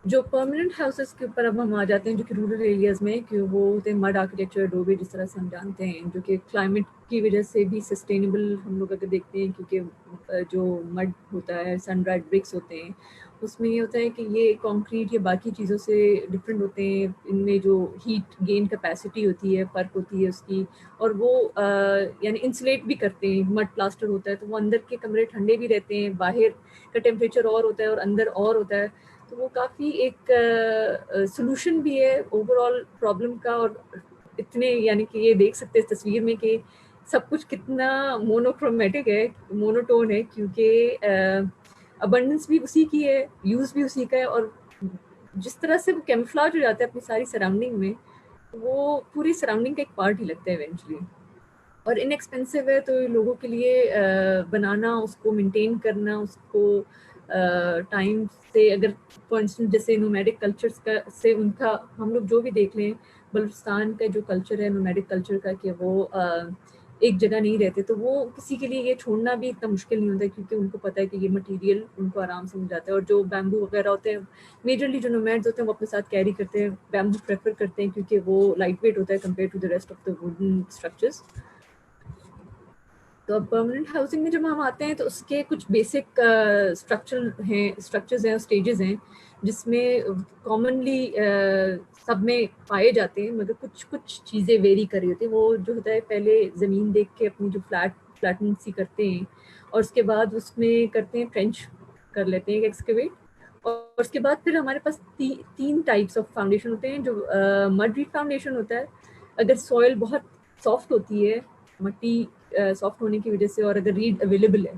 جو پرماننٹ ہاؤسز کے اوپر اب ہم آ جاتے ہیں جو کہ رورل ایریاز میں، کہ وہ ہوتے ہیں مڈ آرکیٹیکچر، ڈوبے جس طرح سے ہم جانتے ہیں، جو کہ کلائمیٹ کی وجہ سے بھی سسٹینیبل ہم لوگ اگر دیکھتے ہیں کیونکہ جو مڈ ہوتا ہے سن ڈرائڈ برکس ہوتے ہیں اس میں یہ ہوتا ہے کہ یہ کانکریٹ یا باقی چیزوں سے ڈفرینٹ ہوتے ہیں. ان میں جو ہیٹ گین کیپیسٹی ہوتی ہے فرق ہوتی ہے اس کی، اور وہ یعنی انسولیٹ بھی کرتے ہیں. مڈ پلاسٹر ہوتا ہے تو وہ اندر کے کمرے ٹھنڈے بھی رہتے ہیں، باہر کا ٹیمپریچر اور ہوتا ہے اور اندر اور ہوتا ہے. تو وہ کافی ایک سلوشن بھی ہے اوور آل پرابلم کا. اور اتنے یعنی کہ یہ دیکھ سکتے ہیں تصویر میں کہ سب کچھ کتنا مونوکرومیٹک ہے، مونوٹون ہے، کیونکہ ابنڈنس بھی اسی کی ہے، یوز بھی اسی کا ہے، اور جس طرح سے وہ کیموفلاج ہو جاتا ہے اپنی ساری سراؤنڈنگ میں وہ پوری سراؤنڈنگ کا ایک پارٹ ہی لگتا ہے ایونچولی. اور ان ایکسپینسو ہے تو لوگوں کے لیے بنانا، اس کو مینٹین کرنا، اس کو ٹائم سے اگر فار انسٹنس جیسے نومیڈک کلچرس کا سے ان کا ہم لوگ جو بھی دیکھ لیں بلوچستان کا جو کلچر ہے نومیڈک کلچر کا کہ وہ ایک جگہ نہیں رہتے تو وہ کسی کے لیے یہ چھوڑنا بھی اتنا مشکل نہیں ہوتا کیونکہ ان کو پتہ ہے کہ یہ مٹیریل ان کو آرام سے مل جاتا ہے. اور جو بیمبو وغیرہ ہوتے ہیں میجرلی جو نومیڈز ہوتے ہیں وہ اپنے ساتھ کیری کرتے ہیں، بیمبو پریفر کرتے ہیں کیونکہ وہ لائٹ ویٹ ہوتا ہے compare to the rest of the wooden structures. تو اب پرماننٹ ہاؤسنگ میں جب ہم آتے ہیں تو اس کے کچھ بیسک اسٹرکچرز ہیں، اسٹیجز ہیں جس میں کامنلی سب میں پائے جاتے ہیں، مگر کچھ چیزیں ویری کر رہی ہوتی ہیں. وہ جو ہوتا ہے پہلے زمین دیکھ کے اپنی جو فلیٹن سی کرتے ہیں اور اس کے بعد اس میں کرتے ہیں ٹرینچ کر لیتے ہیں ایکسکیویٹ. اور اس کے بعد پھر ہمارے پاس تین ٹائپس آف فاؤنڈیشن ہوتے ہیں. جو مڈ ریڈ فاؤنڈیشن ہوتا ہے، اگر سوئل بہت سافٹ ہوتی ہے مٹی سافٹ ہونے کی وجہ سے اور اگر ریڈ اویلیبل ہے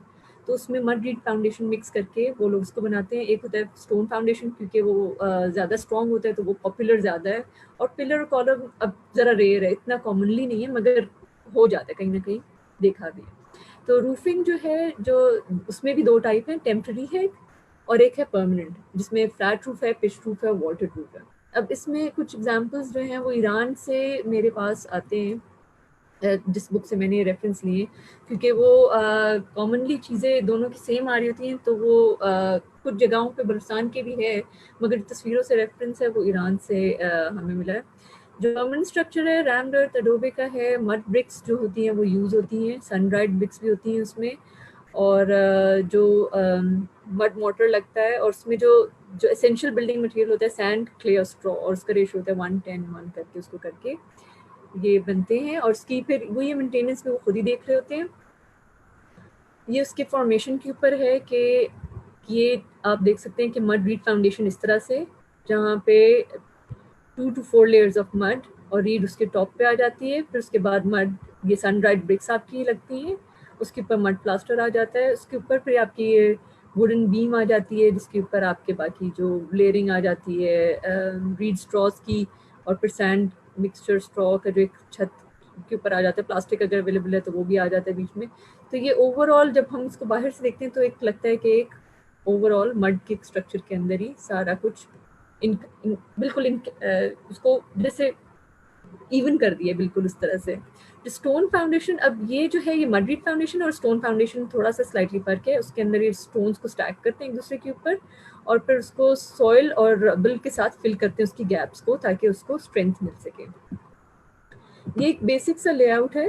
تو اس میں مڈ ریڈ فاؤنڈیشن مکس کر کے وہ لوگ اس کو بناتے ہیں. ایک ہوتا ہے اسٹون فاؤنڈیشن کیونکہ وہ زیادہ اسٹرانگ ہوتا ہے تو وہ پاپولر زیادہ ہے. اور پلر اور کالم اب ذرا ریئر ہے، اتنا کامنلی نہیں ہے مگر ہو جاتا ہے کہیں نہ کہیں، دیکھا بھی ہے. تو روفنگ جو ہے جو اس میں بھی دو ٹائپ ہیں، ٹیمپرری ہے اور ایک ہے پرماننٹ جس میں فلیٹ روف ہے، پچ روف ہے، واٹر روف ہے. اب اس میں کچھ ایگزامپلس جو ہیں وہ ایران سے میرے پاس آتے ہیں. جس بک سے میں نے ریفرنس لیے، کیونکہ وہ کامنلی چیزیں دونوں کی سیم آ رہی ہوتی ہیں، تو وہ کچھ جگہوں پہ بلوچستان کے بھی ہے، مگر تصویروں سے ریفرنس ہے وہ ایران سے ہمیں ملا ہے۔ جو پرماننٹ اسٹرکچر ہے ریم ڈرٹ اڈوبے کا ہے، مڈ برکس جو ہوتی ہیں وہ یوز ہوتی ہیں، سن ڈرائڈ برکس بھی ہوتی ہیں اس میں، اور جو مڈ موٹر لگتا ہے، اور اس میں جو اسینشیل بلڈنگ مٹیریل ہوتا ہے سینڈ، کلے اور اسٹرو، اور اس کا ریشو ہوتا ہے 1:10 کر کے اس کو کر کے یہ بنتے ہیں، اور اس کی پھر وہ یہ مینٹیننس میں وہ خود ہی دیکھ رہے ہوتے ہیں۔ یہ اس کے فارمیشن کے اوپر ہے کہ یہ آپ دیکھ سکتے ہیں کہ مڈ ریڈ فاؤنڈیشن اس طرح سے، جہاں پہ 2 to 4 لیئرز آف مڈ، اور ریڈ اس کے ٹاپ پہ آ جاتی ہے، پھر اس کے بعد مڈ، یہ سن ڈرائڈ برکس آپ کی لگتی ہیں، اس کے اوپر مڈ پلاسٹر آ جاتا ہے، اس کے اوپر پھر آپ کی ووڈن بیم آ جاتی ہے، جس کے اوپر آپ کے باقی جو لیئرنگ آ جاتی ہے ریڈ اسٹراس کی، اور پھر سینڈ مکسچر اسٹرا کا جو ایک چھت کے اوپر آ جاتا ہے، پلاسٹک اگر اویلیبل ہے تو وہ بھی آ جاتا ہے بیچ میں۔ تو یہ اوور آل جب ہم اس کو باہر سے دیکھتے ہیں تو ایک لگتا ہے کہ ایک اوور آل مڈ کے اسٹرکچر کے اندر ہی سارا کچھ بالکل اس کو جیسے ایون کر دیا بالکل اس طرح سے۔ اسٹون فاؤنڈیشن، اب یہ جو ہے یہ مڈ ریڈ فاؤنڈیشن اور اسٹون فاؤنڈیشن تھوڑا سا سلائٹلی فرق ہے، اس کے اندر یہ اسٹونس کو اسٹیک کرتے ہیں ایک دوسرے کے اوپر، اور پھر اس کو سوئل اور ربل کے ساتھ فل کرتے ہیں اس کی گیپس کو، تاکہ اس کو اسٹرینتھ مل سکے۔ یہ ایک بیسک سا لے آؤٹ ہے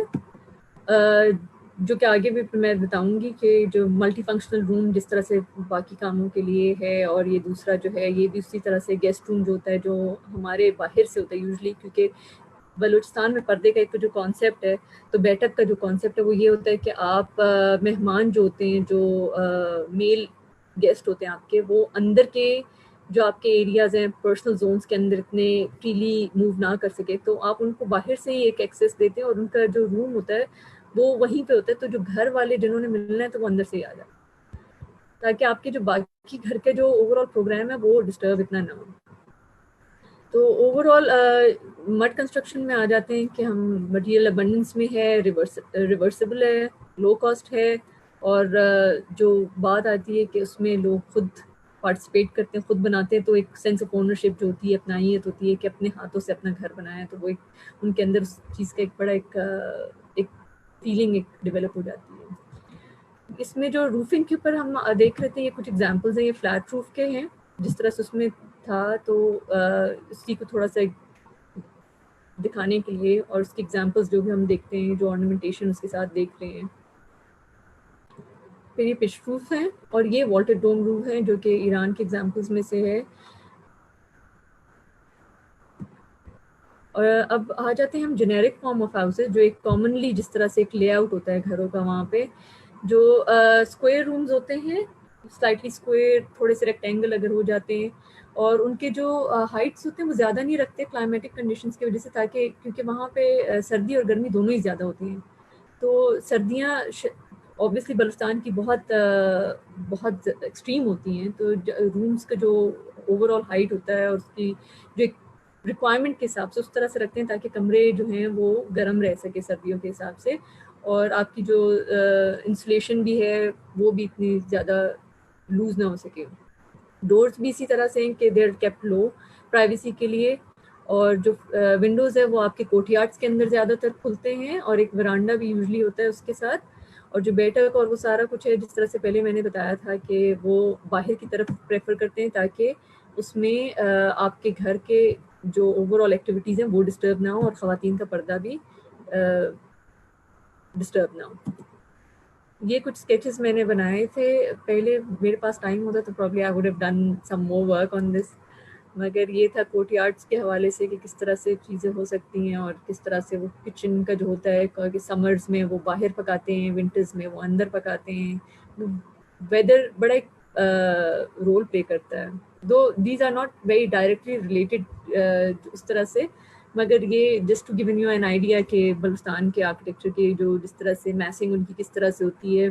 جو کہ آگے بھی میں بتاؤں گی، کہ جو ملٹی فنکشنل روم جس طرح سے باقی کاموں کے لیے ہے، اور یہ دوسرا جو ہے یہ بھی اسی طرح سے گیسٹ روم جو ہوتا ہے جو ہمارے باہر سے ہوتا ہے یوزلی، کیونکہ بلوچستان میں پردے کا ایک جو کانسیپٹ ہے، تو بیٹ اپ کا جو کانسیپٹ ہے وہ یہ ہوتا ہے کہ آپ مہمان جو ہوتے ہیں، جو میل گیسٹ ہوتے ہیں آپ کے، وہ اندر کے جو آپ کے ایریاز ہیں پرسنل زونس کے اندر اتنے فریلی موو نہ کر سکے، تو آپ ان کو باہر سے ہی ایک ایکسیس دیتے ہیں، اور ان کا جو روم ہوتا ہے وہ وہیں پہ ہوتا ہے، تو جو گھر والے جنہوں نے ملنا ہے تو وہ اندر سے ہی آ جائے، تاکہ آپ کے جو باقی گھر کے جو اوور آل پروگرام ہے وہ ڈسٹرب اتنا نہ ہو۔ تو اوور آل مڈ کنسٹرکشن میں آ جاتے ہیں کہ ہم مٹیریل ابنڈنس میں ہے، ریورسیبل ہے، لو کاسٹ ہے، اور جو بات آتی ہے کہ اس میں لوگ خود پارٹیسپیٹ کرتے ہیں، خود بناتے ہیں، تو ایک سینس آف اونرشپ جو ہوتی ہے، اپنائیت ہوتی ہے کہ اپنے ہاتھوں سے اپنا گھر بنایا، تو وہ ایک ان کے اندر اس چیز کا ایک بڑا ایک فیلنگ ایک ڈیولپ ہو جاتی ہے۔ اس میں جو روفنگ کے اوپر ہم دیکھ رہے تھے، یہ کچھ ایگزامپلز ہیں، یہ فلیٹ روف کے ہیں جس طرح سے اس میں تھا، تو اسی کو تھوڑا سا دکھانے کے لیے، اور اس کی ایگزامپلز جو بھی ہم دیکھتے ہیں، جو آرنامنٹیشن اس کے ساتھ دیکھ رہے ہیں۔ پھر یہ پچ روف ہیں، اور یہ واٹر ڈوم روف ہیں جو کہ ایران کے ایگزامپلز میں سے ہے۔ اور اب آ جاتے ہیں ہم جنیرک فارم آف ہاؤسز، جو ایک کامنلی جس طرح سے ایک لے آؤٹ ہوتا ہے گھروں کا، وہاں پہ جو اسکوائر رومز ہوتے ہیں، سلائٹلی اسکوائر، تھوڑے سے ریکٹینگل اگر ہو جاتے ہیں، اور ان کے جو ہائٹس ہوتے ہیں وہ زیادہ نہیں رکھتے کلائمیٹک کنڈیشنز کی وجہ سے، تاکہ کیونکہ وہاں پہ سردی اور گرمی دونوں ہی زیادہ ہوتی ہیں، تو سردیاں اوبویسلی بلوچستان کی بہت بہت ایکسٹریم ہوتی ہیں، تو رومز کا جو اوور آل ہائٹ ہوتا ہے اور اس کی جو ایک ریکوائرمنٹ کے حساب سے اس طرح سے رکھتے ہیں تاکہ کمرے جو ہیں وہ گرم رہ سکے سردیوں کے حساب سے، اور آپ کی جو انسولیشن بھی ہے وہ بھی اتنی زیادہ لوز نہ ہو سکے۔ ڈورز بھی اسی طرح سے ہیں کہ they are kept low privacy کے لیے، اور جو ونڈوز ہے وہ آپ کے کوٹ یارڈس کے اندر زیادہ تر کھلتے ہیں، اور ایک ورانڈا بھی یوزلی ہوتا ہے اس کے ساتھ، اور جو بیٹک اور وہ سارا کچھ ہے جس طرح سے پہلے میں نے بتایا تھا کہ وہ باہر کی طرف پریفر کرتے ہیں، تاکہ اس میں آپ کے گھر کے جو اوور آل ایکٹیویٹیز ہیں وہ ڈسٹرب نہ ہو، اور خواتین کا پردہ بھی ڈسٹرب نہ ہو۔ یہ کچھ اسکیچز میں نے بنائے تھے پہلے، میرے پاس ٹائم ہوتا تو probably I would have done some more work on this, مگر یہ تھا کوٹ یارڈس کے حوالے سے کہ کس طرح سے چیزیں ہو سکتی ہیں، اور کس طرح سے وہ کچن کا جو ہوتا ہے کہ سمرز میں وہ باہر پکاتے ہیں، ونٹرز میں وہ اندر پکاتے ہیں، ویدر بڑا ایک رول پلے کرتا ہے، though these are not very directly related اس طرح سے، مگر یہ just to given you an idea کہ بلوچستان کے آرکیٹیکچر کی جو جس طرح سے میسنگ ان کی کس طرح سے ہوتی ہے۔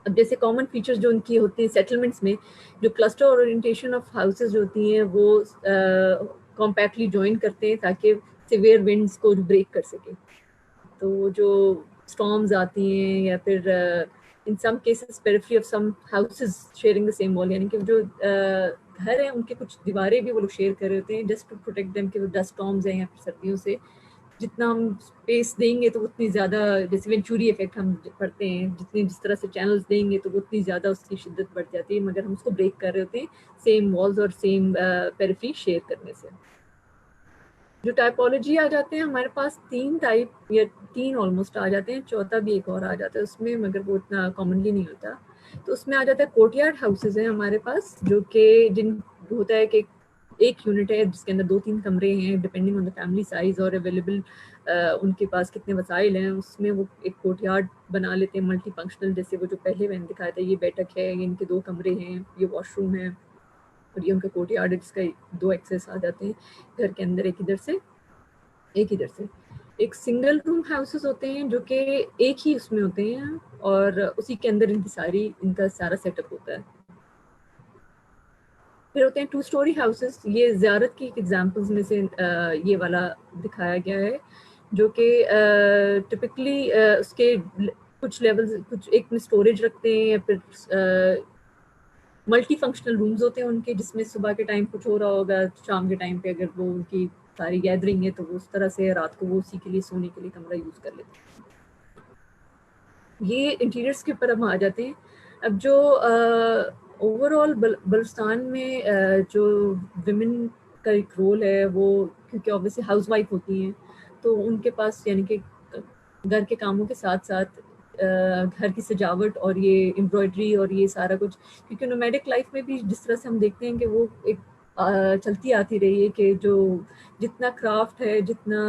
اب جیسے کامن فیچرز جو ان کی ہوتے ہیں سیٹلمنٹس میں، جو کلسٹر اورینٹیشن آف ہاؤسز جو ہوتی ہیں وہ کمپیکٹلی جوائن کرتے ہیں تاکہ سیویئر ونڈس کو بریک کر سکے، تو جو اسٹارمز آتی ہیں، یا پھر in some cases periphery of some houses sharing the same wall, یعنی کہ جو گھر ہیں ان کے کچھ دیواریں بھی وہ لوگ شیئر کر رہے ہوتے ہیں جسٹ ٹو پروٹیکٹ دیم کہ وہ ڈسٹ اسٹارمز ہیں یا پھر سردیوں سے جتنا ہم اسپیس دیں گے تو اتنی زیادہ، جیسے وینچوری افیکٹ ہم پڑھتے ہیں، جس طرح سے چینلز دیں گے تو اتنی زیادہ اس کی شدت بڑھ جاتی ہے، مگر ہم اس کو بریک کر رہے ہوتے ہیں سیم والز اور سیم پیریفری شیئر کرنے سے. جو ٹائپولوجی آ جاتے ہیں ہمارے پاس 3 ٹائپ یا 3 آلموسٹ آ جاتے ہیں، چوتھا بھی ایک اور آ جاتا ہے اس میں، مگر وہ اتنا کامنلی نہیں ہوتا. تو اس میں آ جاتا ہے کورٹ یارڈ ہاؤسز ہیں ہمارے پاس، جو کہ جن ہوتا ہے کہ ایک یونٹ ہے جس کے اندر 2-3 کمرے ہیں، depending on the family size اور اویلیبل ان کے پاس کتنے وسائل ہیں، اس میں وہ ایک کورٹ یارڈ بنا لیتے ہیں ملٹی فنکشنل. جیسے وہ جو پہلے میں نے دکھایا تھا، یہ بیٹھک ہے، یہ ان کے 2 کمرے ہیں، یہ واش روم ہے، اور یہ ان کا کورٹ یارڈ ہے جس کا 2 ایکسیس آ جاتے ہیں گھر کے اندر، ایک ادھر سے ایک ادھر سے. ایک سنگل روم ہاؤسز ہوتے ہیں جو کہ ایک ہی اس میں ہوتے ہیں، اور اسی کے اندر ان کا سارا سیٹ اپ ہوتا ہے. پھر ہوتے ہیں 2 اسٹوری ہاؤسز. یہ زیارت کی ایگزامپلز میں سے یہ والا دکھایا گیا ہے، جو کہ ٹپکلی اس کے کچھ لیولز، کچھ ایک میں اسٹوریج رکھتے ہیں، یا پھر ملٹی فنکشنل رومز ہوتے ہیں ان کے، جس میں صبح کے ٹائم کچھ ہو رہا ہوگا، شام کے ٹائم پہ اگر وہ ان کی ساری گیدرنگ ہے تو وہ اس طرح سے رات کو وہ اسی کے لیے سونے کے لیے کمرہ یوز کر لیتے ہیں. یہ انٹیریئرس کے اوپر ہم آ جاتے ہیں. اب جو اوور آل بلوچستان میں جو ویمن کا ایک رول ہے، وہ کیونکہ اوبیسلی ہاؤس وائف ہوتی ہیں، تو ان کے پاس یعنی کہ گھر کے کاموں کے ساتھ ساتھ گھر کی سجاوٹ اور یہ امبرائڈری اور یہ سارا کچھ، کیونکہ نومیڈک لائف میں بھی جس طرح سے ہم دیکھتے ہیں کہ وہ ایک چلتی آتی رہی ہے کہ جو جتنا کرافٹ ہے، جتنا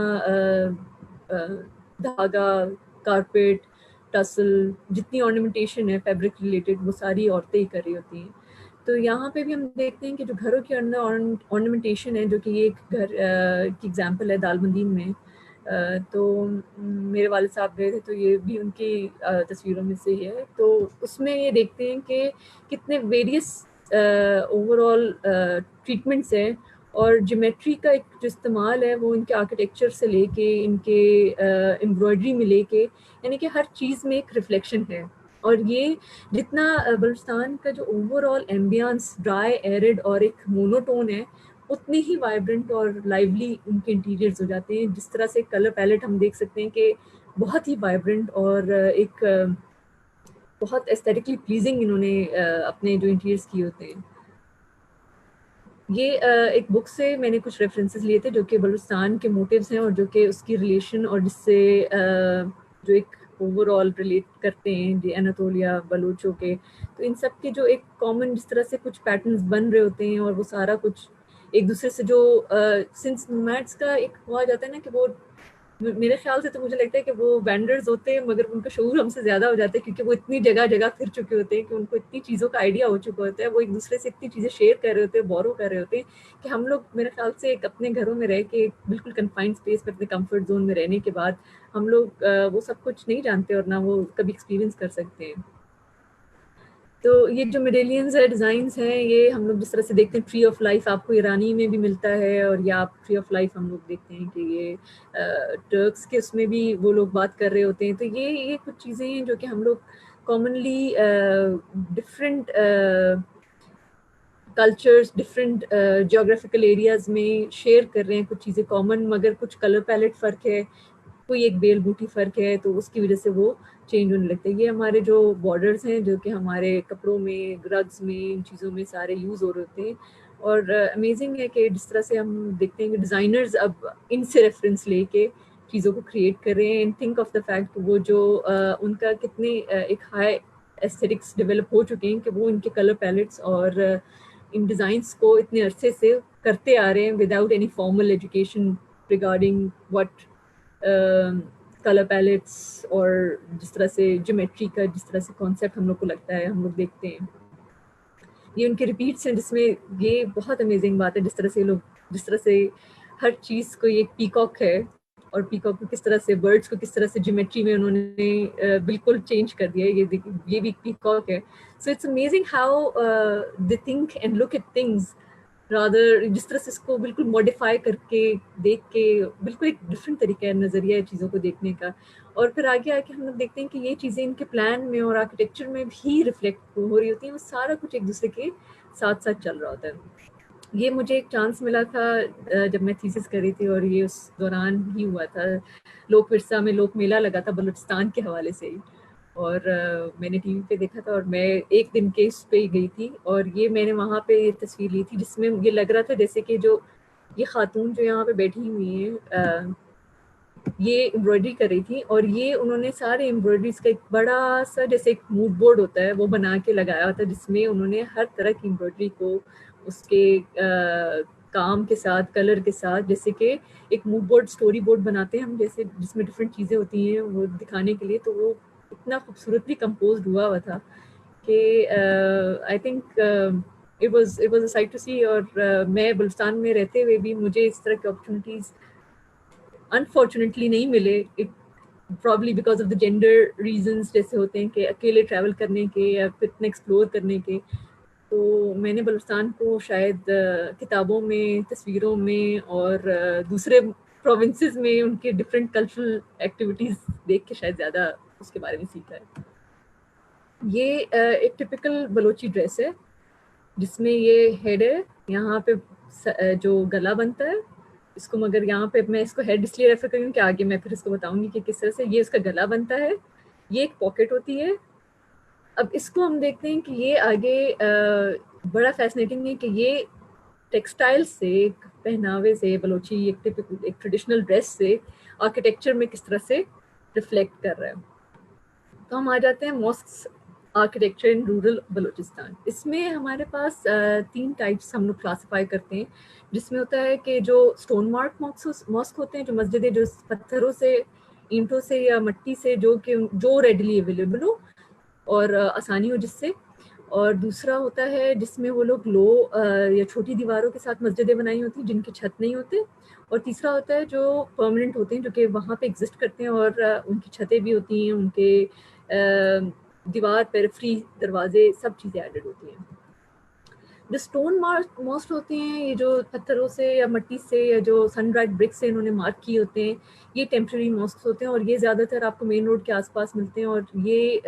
دھاگا، کارپیٹ، ٹسل، جتنی آرنیمنٹیشن ہے فیبرک ریلیٹڈ، وہ ساری عورتیں ہی کر رہی ہوتی ہیں. تو یہاں پہ بھی ہم دیکھتے ہیں کہ جو گھروں کے اندر آرنیمنٹیشن ہے، جو کہ یہ ایک گھر کی ایگزامپل ہے دالمندین میں. تو میرے والد صاحب گئے تھے تو یہ بھی ان کی تصویروں میں سے ہی ہے. تو اس میں یہ دیکھتے ہیں کہ کتنے ویریس اوور آل ٹریٹمنٹس ہیں، اور جیومیٹری کا ایک جو استعمال ہے وہ ان کے آرکیٹیکچر سے لے کے ان کے امبرائڈری میں لے کے، یعنی کہ ہر چیز میں ایک ریفلیکشن ہے. اور یہ جتنا بلوچستان کا جو اوور آل ایمبیانس ڈرائی، ایرڈ اور ایک مونوٹون ہے، اتنی ہی وائبرنٹ اور لائیولی ان کے انٹیریئرز ہو جاتے ہیں. جس طرح سے کلر پیلٹ ہم دیکھ سکتے ہیں کہ بہت ہی وائبرنٹ اور ایک بہت ایستھیٹکلی پلیزنگ انہوں نے اپنے جو انٹیریئرز کیے ہوتے ہیں. یہ ایک بک سے میں نے کچھ ریفرنسز لیے تھے جو کہ بلوچستان کے موٹیوز ہیں، اور جو کہ اس کی ریلیشن اور جس سے جو ایک اوور آل ریلیٹ کرتے ہیں جی اناتولیا بلوچوں کے. تو ان سب کے جو ایک کامن جس طرح سے کچھ پیٹرنز بن رہے ہوتے ہیں، اور وہ سارا کچھ ایک دوسرے سے جو سنس نومیڈس کا ایک ہوا جاتا ہے نا کہ وہ میرے خیال سے تو مجھے لگتا ہے کہ وہ وینڈرز ہوتے ہیں، مگر ان کا شعور ہم سے زیادہ ہو جاتا ہے، کیونکہ وہ اتنی جگہ جگہ پھر چکے ہوتے ہیں کہ ان کو اتنی چیزوں کا آئیڈیا ہو چکا ہوتا ہے، وہ ایک دوسرے سے اتنی چیزیں شیئر کر رہے ہوتے ہیں، بورو کر رہے ہوتے ہیں، کہ ہم لوگ میرے خیال سے ایک اپنے گھروں میں رہ کے بالکل کنفائنڈ اسپیس پہ اپنے کمفرٹ زون میں رہنے کے بعد ہم لوگ وہ سب کچھ نہیں جانتے، اور نہ وہ کبھی ایکسپیرینس کر سکتے ہیں. تو یہ جو میڈیلینز ہے، ڈیزائنز ہیں، یہ ہم لوگ جس طرح سے دیکھتے ہیں ٹری آف لائف آپ کو ایرانی میں بھی ملتا ہے، اور یا آپ ٹری آف لائف ہم لوگ دیکھتے ہیں کہ یہ ٹرکس کے اس میں بھی وہ لوگ بات کر رہے ہوتے ہیں. تو یہ کچھ چیزیں ہیں جو کہ ہم لوگ commonly different cultures, different geographical areas میں شیئر کر رہے ہیں کچھ چیزیں کامن، مگر کچھ کلر پیلٹ فرق ہے، کوئی ایک بیل بوٹی فرق ہے، تو اس کی وجہ سے وہ چینج ہونے لگتے ہیں. یہ ہمارے جو بارڈرز ہیں جو کہ ہمارے کپڑوں میں، رگز میں، ان چیزوں میں سارے یوز ہو رہے ہوتے ہیں. اور امیزنگ ہے کہ جس طرح سے ہم دیکھتے ہیں کہ ڈیزائنرز اب ان سے ریفرنس لے کے چیزوں کو کریٹ کر رہے ہیں. And think of the fact وہ جو ان کا کتنے ایک ہائی ایستھیٹکس ڈیولپ ہو چکے ہیں کہ وہ ان کے کلر پیلٹس اور ان ڈیزائنس کو اتنے عرصے سے کرتے آ رہے ہیں without any formal education regarding what colour pellets, اور جس طرح سے جیومیٹری کا جس طرح سے کانسیپٹ ہم لوگ کو لگتا ہے ہم لوگ دیکھتے ہیں. یہ ان کے ریپیٹس ہیں، جس میں یہ بہت امیزنگ بات ہے جس طرح سے لوگ جس طرح سے ہر چیز کو، یہ پیکاک ہے، اور پیکاک کو کس طرح سے برڈس کو کس طرح سے جیومیٹری میں انہوں نے بالکل چینج کر دیا ہے. یہ دیکھیں، یہ بھی پیکاک ہے. So it's amazing how they think and look at things rather, جس طرح سے اس کو بالکل ماڈیفائی کر کے دیکھ کے بالکل ایک ڈفرینٹ طریقہ ہے نظریہ ہے چیزوں کو دیکھنے کا. اور پھر آگے آ کے ہم لوگ دیکھتے ہیں کہ یہ چیزیں ان کے پلان میں اور آرکیٹیکچر میں بھی ریفلیکٹ ہو رہی ہوتی ہیں. وہ سارا کچھ ایک دوسرے کے ساتھ ساتھ چل رہا ہوتا ہے. یہ مجھے ایک چانس ملا تھا جب میں تھیسس کر رہی تھی، اور یہ اس دوران ہی ہوا تھا. لوک ورثہ میں لوک میلہ لگا تھا بلوچستان کے حوالے سے ہی، اور میں نے ٹی وی پہ دیکھا تھا، اور میں ایک دن کے اس پہ ہی گئی تھی، اور یہ میں نے وہاں پہ یہ تصویر لی تھی جس میں یہ لگ رہا تھا جیسے کہ جو یہ خاتون جو یہاں پہ بیٹھی ہوئی ہیں یہ امبرائڈری کر رہی تھی، اور یہ انہوں نے سارے امبرائڈریز کا ایک بڑا سا جیسے ایک موڈ بورڈ ہوتا ہے وہ بنا کے لگایا ہوتا ہے، جس میں انہوں نے ہر طرح کی امبرائڈری کو اس کے کام کے ساتھ، کلر کے ساتھ، جیسے کہ ایک موڈ بورڈ، اسٹوری بورڈ بناتے ہیں ہم جیسے، جس میں ڈفرینٹ چیزیں ہوتی ہیں وہ دکھانے کے لیے، تو وہ اتنا خوبصورتلی کمپوزڈ ہوا تھا کہ I think it was a sight to see. اور میں بلوچستان میں رہتے ہوئے بھی مجھے اس طرح کی اپرچونیٹیز انفارچونیٹلی نہیں ملے، probably because of the gender reasons جیسے ہوتے ہیں کہ اکیلے ٹریول کرنے کے یا پھر اتنا ایکسپلور کرنے کے. تو میں نے بلوچستان کو شاید کتابوں میں، تصویروں میں، اور دوسرے پروونسز میں ان کے ڈفرینٹ کلچرل ایکٹیویٹیز دیکھ کے شاید زیادہ اس کے بارے میں سیکھا ہے. یہ ایک ٹپیکل بلوچی ڈریس ہے جس میں یہ ہیڈ ہے، یہاں پہ جو گلا بنتا ہے اس کو، مگر یہاں پہ میں اس کو ہیڈ اس لیے ریفر کروں گی کہ آگے میں پھر اس کو بتاؤں گی کہ کس طرح سے یہ اس کا گلا بنتا ہے. یہ ایک پاکٹ ہوتی ہے. اب اس کو ہم دیکھتے ہیں کہ یہ آگے بڑا فیسنیٹنگ ہے کہ یہ ٹیکسٹائل سے، ایک پہناوے سے، بلوچی ایک ٹریڈیشنل ڈریس سے آرکیٹیکچر میں کس طرح سے ریفلیکٹ کر رہا ہے. تو ہم آ جاتے ہیں mosques architecture in rural Balochistan. اس میں ہمارے پاس 3 ٹائپس ہم لوگ کلاسیفائی کرتے ہیں، جس میں ہوتا ہے کہ جو اسٹون مارک ماسک ہوتے ہیں، جو مسجدیں جو پتھروں سے، اینٹوں سے یا مٹی سے جو ریڈلی اویلیبل ہو اور آسانی ہو جس سے. اور دوسرا ہوتا ہے جس میں وہ لوگ لو یا چھوٹی دیواروں کے ساتھ مسجدیں بنائی ہوتی ہیں جن کے چھت نہیں ہوتے. اور تیسرا ہوتا ہے جو پرماننٹ ہوتے ہیں، جو کہ وہاں پہ ایگزسٹ کرتے ہیں اور ان کی چھتیں بھی ہوتی ہیں، ان کے دیوار پر فری دروازے، سب چیزیں ایڈڈ ہوتی ہیں. جو اسٹون ماسک ہوتے ہیں، یہ جو پتھروں سے یا مٹی سے یا جو سن ڈرائڈ برک سے انہوں نے مارک کیے ہوتے ہیں، یہ ٹیمپرری ماسک ہوتے ہیں، اور یہ زیادہ تر آپ کو مین روڈ کے آس پاس ملتے ہیں. اور یہ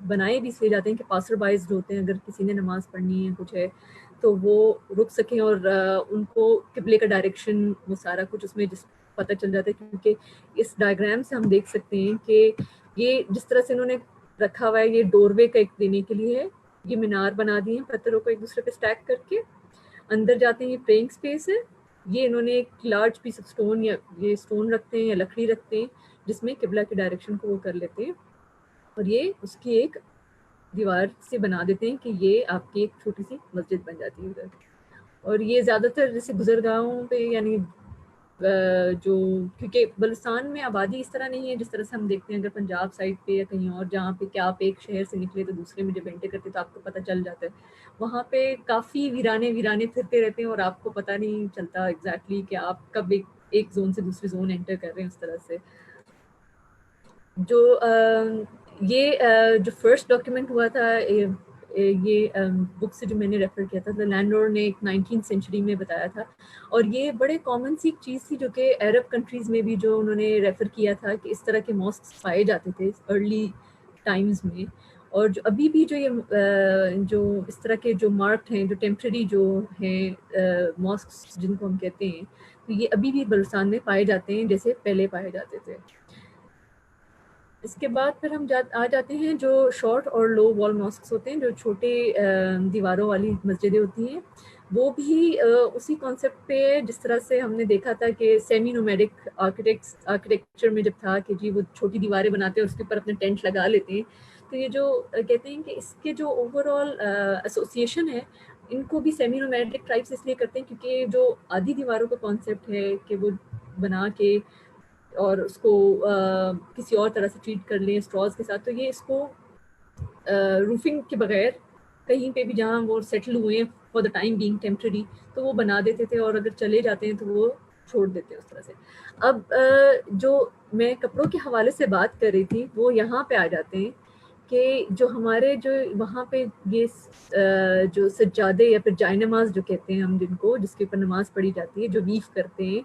بنائے بھی اس لیے جاتے ہیں کہ پاسر بائز ہوتے ہیں، اگر کسی نے نماز پڑھنی ہے کچھ ہے تو وہ رک سکیں، اور ان کو قبلے کا ڈائریکشن وہ سارا کچھ اس میں پتہ چل جاتا ہے. کیونکہ اس ڈائیگرام سے ہم دیکھ سکتے ہیں کہ یہ جس طرح سے انہوں نے رکھا ہوا ہے، یہ ڈور وے کا ایک دینے کے لیے ہے. یہ مینار بنا دیے ہیں پتھروں کو ایک دوسرے پہ اسٹیک کر کے. اندر جاتے ہیں، یہ پریئنگ اسپیس ہے. یہ انہوں نے ایک لارج پیس آف اسٹون، یا یہ اسٹون رکھتے ہیں یا لکڑی رکھتے ہیں جس میں قبلہ کی ڈائریکشن کو وہ کر لیتے ہیں، اور یہ اس کی ایک دیوار سے بنا دیتے ہیں کہ یہ آپ کی ایک چھوٹی سی مسجد بن جاتی ہے ادھر. اور یہ زیادہ تر جیسے گزرگاہوں پہ، یعنی جو، کیونکہ بلوچستان میں آبادی اس طرح نہیں ہے جس طرح سے ہم دیکھتے ہیں اگر پنجاب سائڈ پہ یا کہیں اور، جہاں پہ کہ آپ ایک شہر سے نکلے تو دوسرے میں جب انٹر کرتے تو آپ کو پتہ چل جاتا ہے. وہاں پہ کافی ویرانے پھرتے رہتے ہیں اور آپ کو پتہ نہیں چلتا ایگزیکٹلی کہ آپ کب ایک زون سے دوسری زون انٹر کر رہے ہیں. اس طرح سے جو یہ جو فرسٹ ڈاکیومنٹ ہوا تھا، یہ بک سے جو میں نے ریفر کیا تھا، لینڈ لارڈ نے ایک 19th سینچری میں بتایا تھا. اور یہ بڑے کامن سی چیز تھی جو کہ عرب کنٹریز میں بھی جو انہوں نے ریفر کیا تھا کہ اس طرح کے ماسکس پائے جاتے تھے ارلی ٹائمز میں. اور جو ابھی بھی جو یہ جو اس طرح کے جو مارکڈ ہیں، جو ٹیمپرری جو ہیں ماسکس جن کو ہم کہتے ہیں، تو یہ ابھی بھی بلوچستان میں پائے جاتے ہیں جیسے پہلے پائے جاتے تھے. اس کے بعد پھر ہم آ جاتے ہیں جو شارٹ اور لو وال ماسکس ہوتے ہیں، جو چھوٹے دیواروں والی مسجدیں ہوتی ہیں. وہ بھی اسی کانسیپٹ پہ جس طرح سے ہم نے دیکھا تھا کہ سیمی نومیڈک آرکیٹیکچر میں جب تھا کہ جی وہ چھوٹی دیواریں بناتے ہیں اور اس کے اوپر اپنے ٹینٹ لگا لیتے ہیں. تو یہ جو کہتے ہیں کہ اس کے جو اوور آل ایسوسیشن ہے، ان کو بھی سیمی نومیڈک ٹائپس اس لیے کرتے ہیں کیونکہ جو آدھی دیواروں کا کانسیپٹ ہے کہ وہ بنا کے اور اس کو کسی اور طرح سے ٹریٹ کر لیں اسٹراز کے ساتھ، تو یہ اس کو روفنگ کے بغیر کہیں پہ بھی جہاں وہ سیٹل ہوئے ہیں for the time being temporary, تو وہ بنا دیتے تھے، اور اگر چلے جاتے ہیں تو وہ چھوڑ دیتے ہیں اس طرح سے. اب جو میں کپڑوں کے حوالے سے بات کر رہی تھی وہ یہاں پہ آ جاتے ہیں کہ جو ہمارے جو وہاں پہ یہ جو سجادے یا پھر جائے نماز جو کہتے ہیں ہم جن کو، جس کے اوپر نماز پڑھی جاتی ہے، جو ویف کرتے ہیں،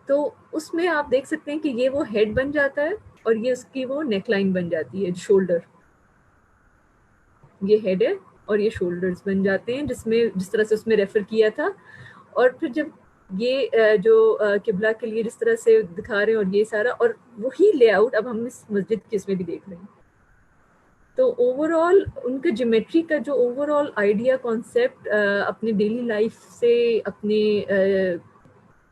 تو اس میں آپ دیکھ سکتے ہیں کہ یہ وہ ہیڈ بن جاتا ہے اور یہ اس کی وہ نیک لائن بن جاتی ہے، شولڈر. یہ ہیڈ ہے اور یہ شولڈرز بن جاتے ہیں جس طرح سے اس میں ریفر کیا تھا. اور پھر جب یہ جو قبلہ کے لیے جس طرح سے دکھا رہے ہیں اور یہ سارا، اور وہی لے آؤٹ اب ہم اس مسجد کے اس میں بھی دیکھ رہے ہیں. تو اوور آل ان کا جیومیٹری کا جو اوور آل آئیڈیا کانسیپٹ اپنے ڈیلی لائف سے، اپنے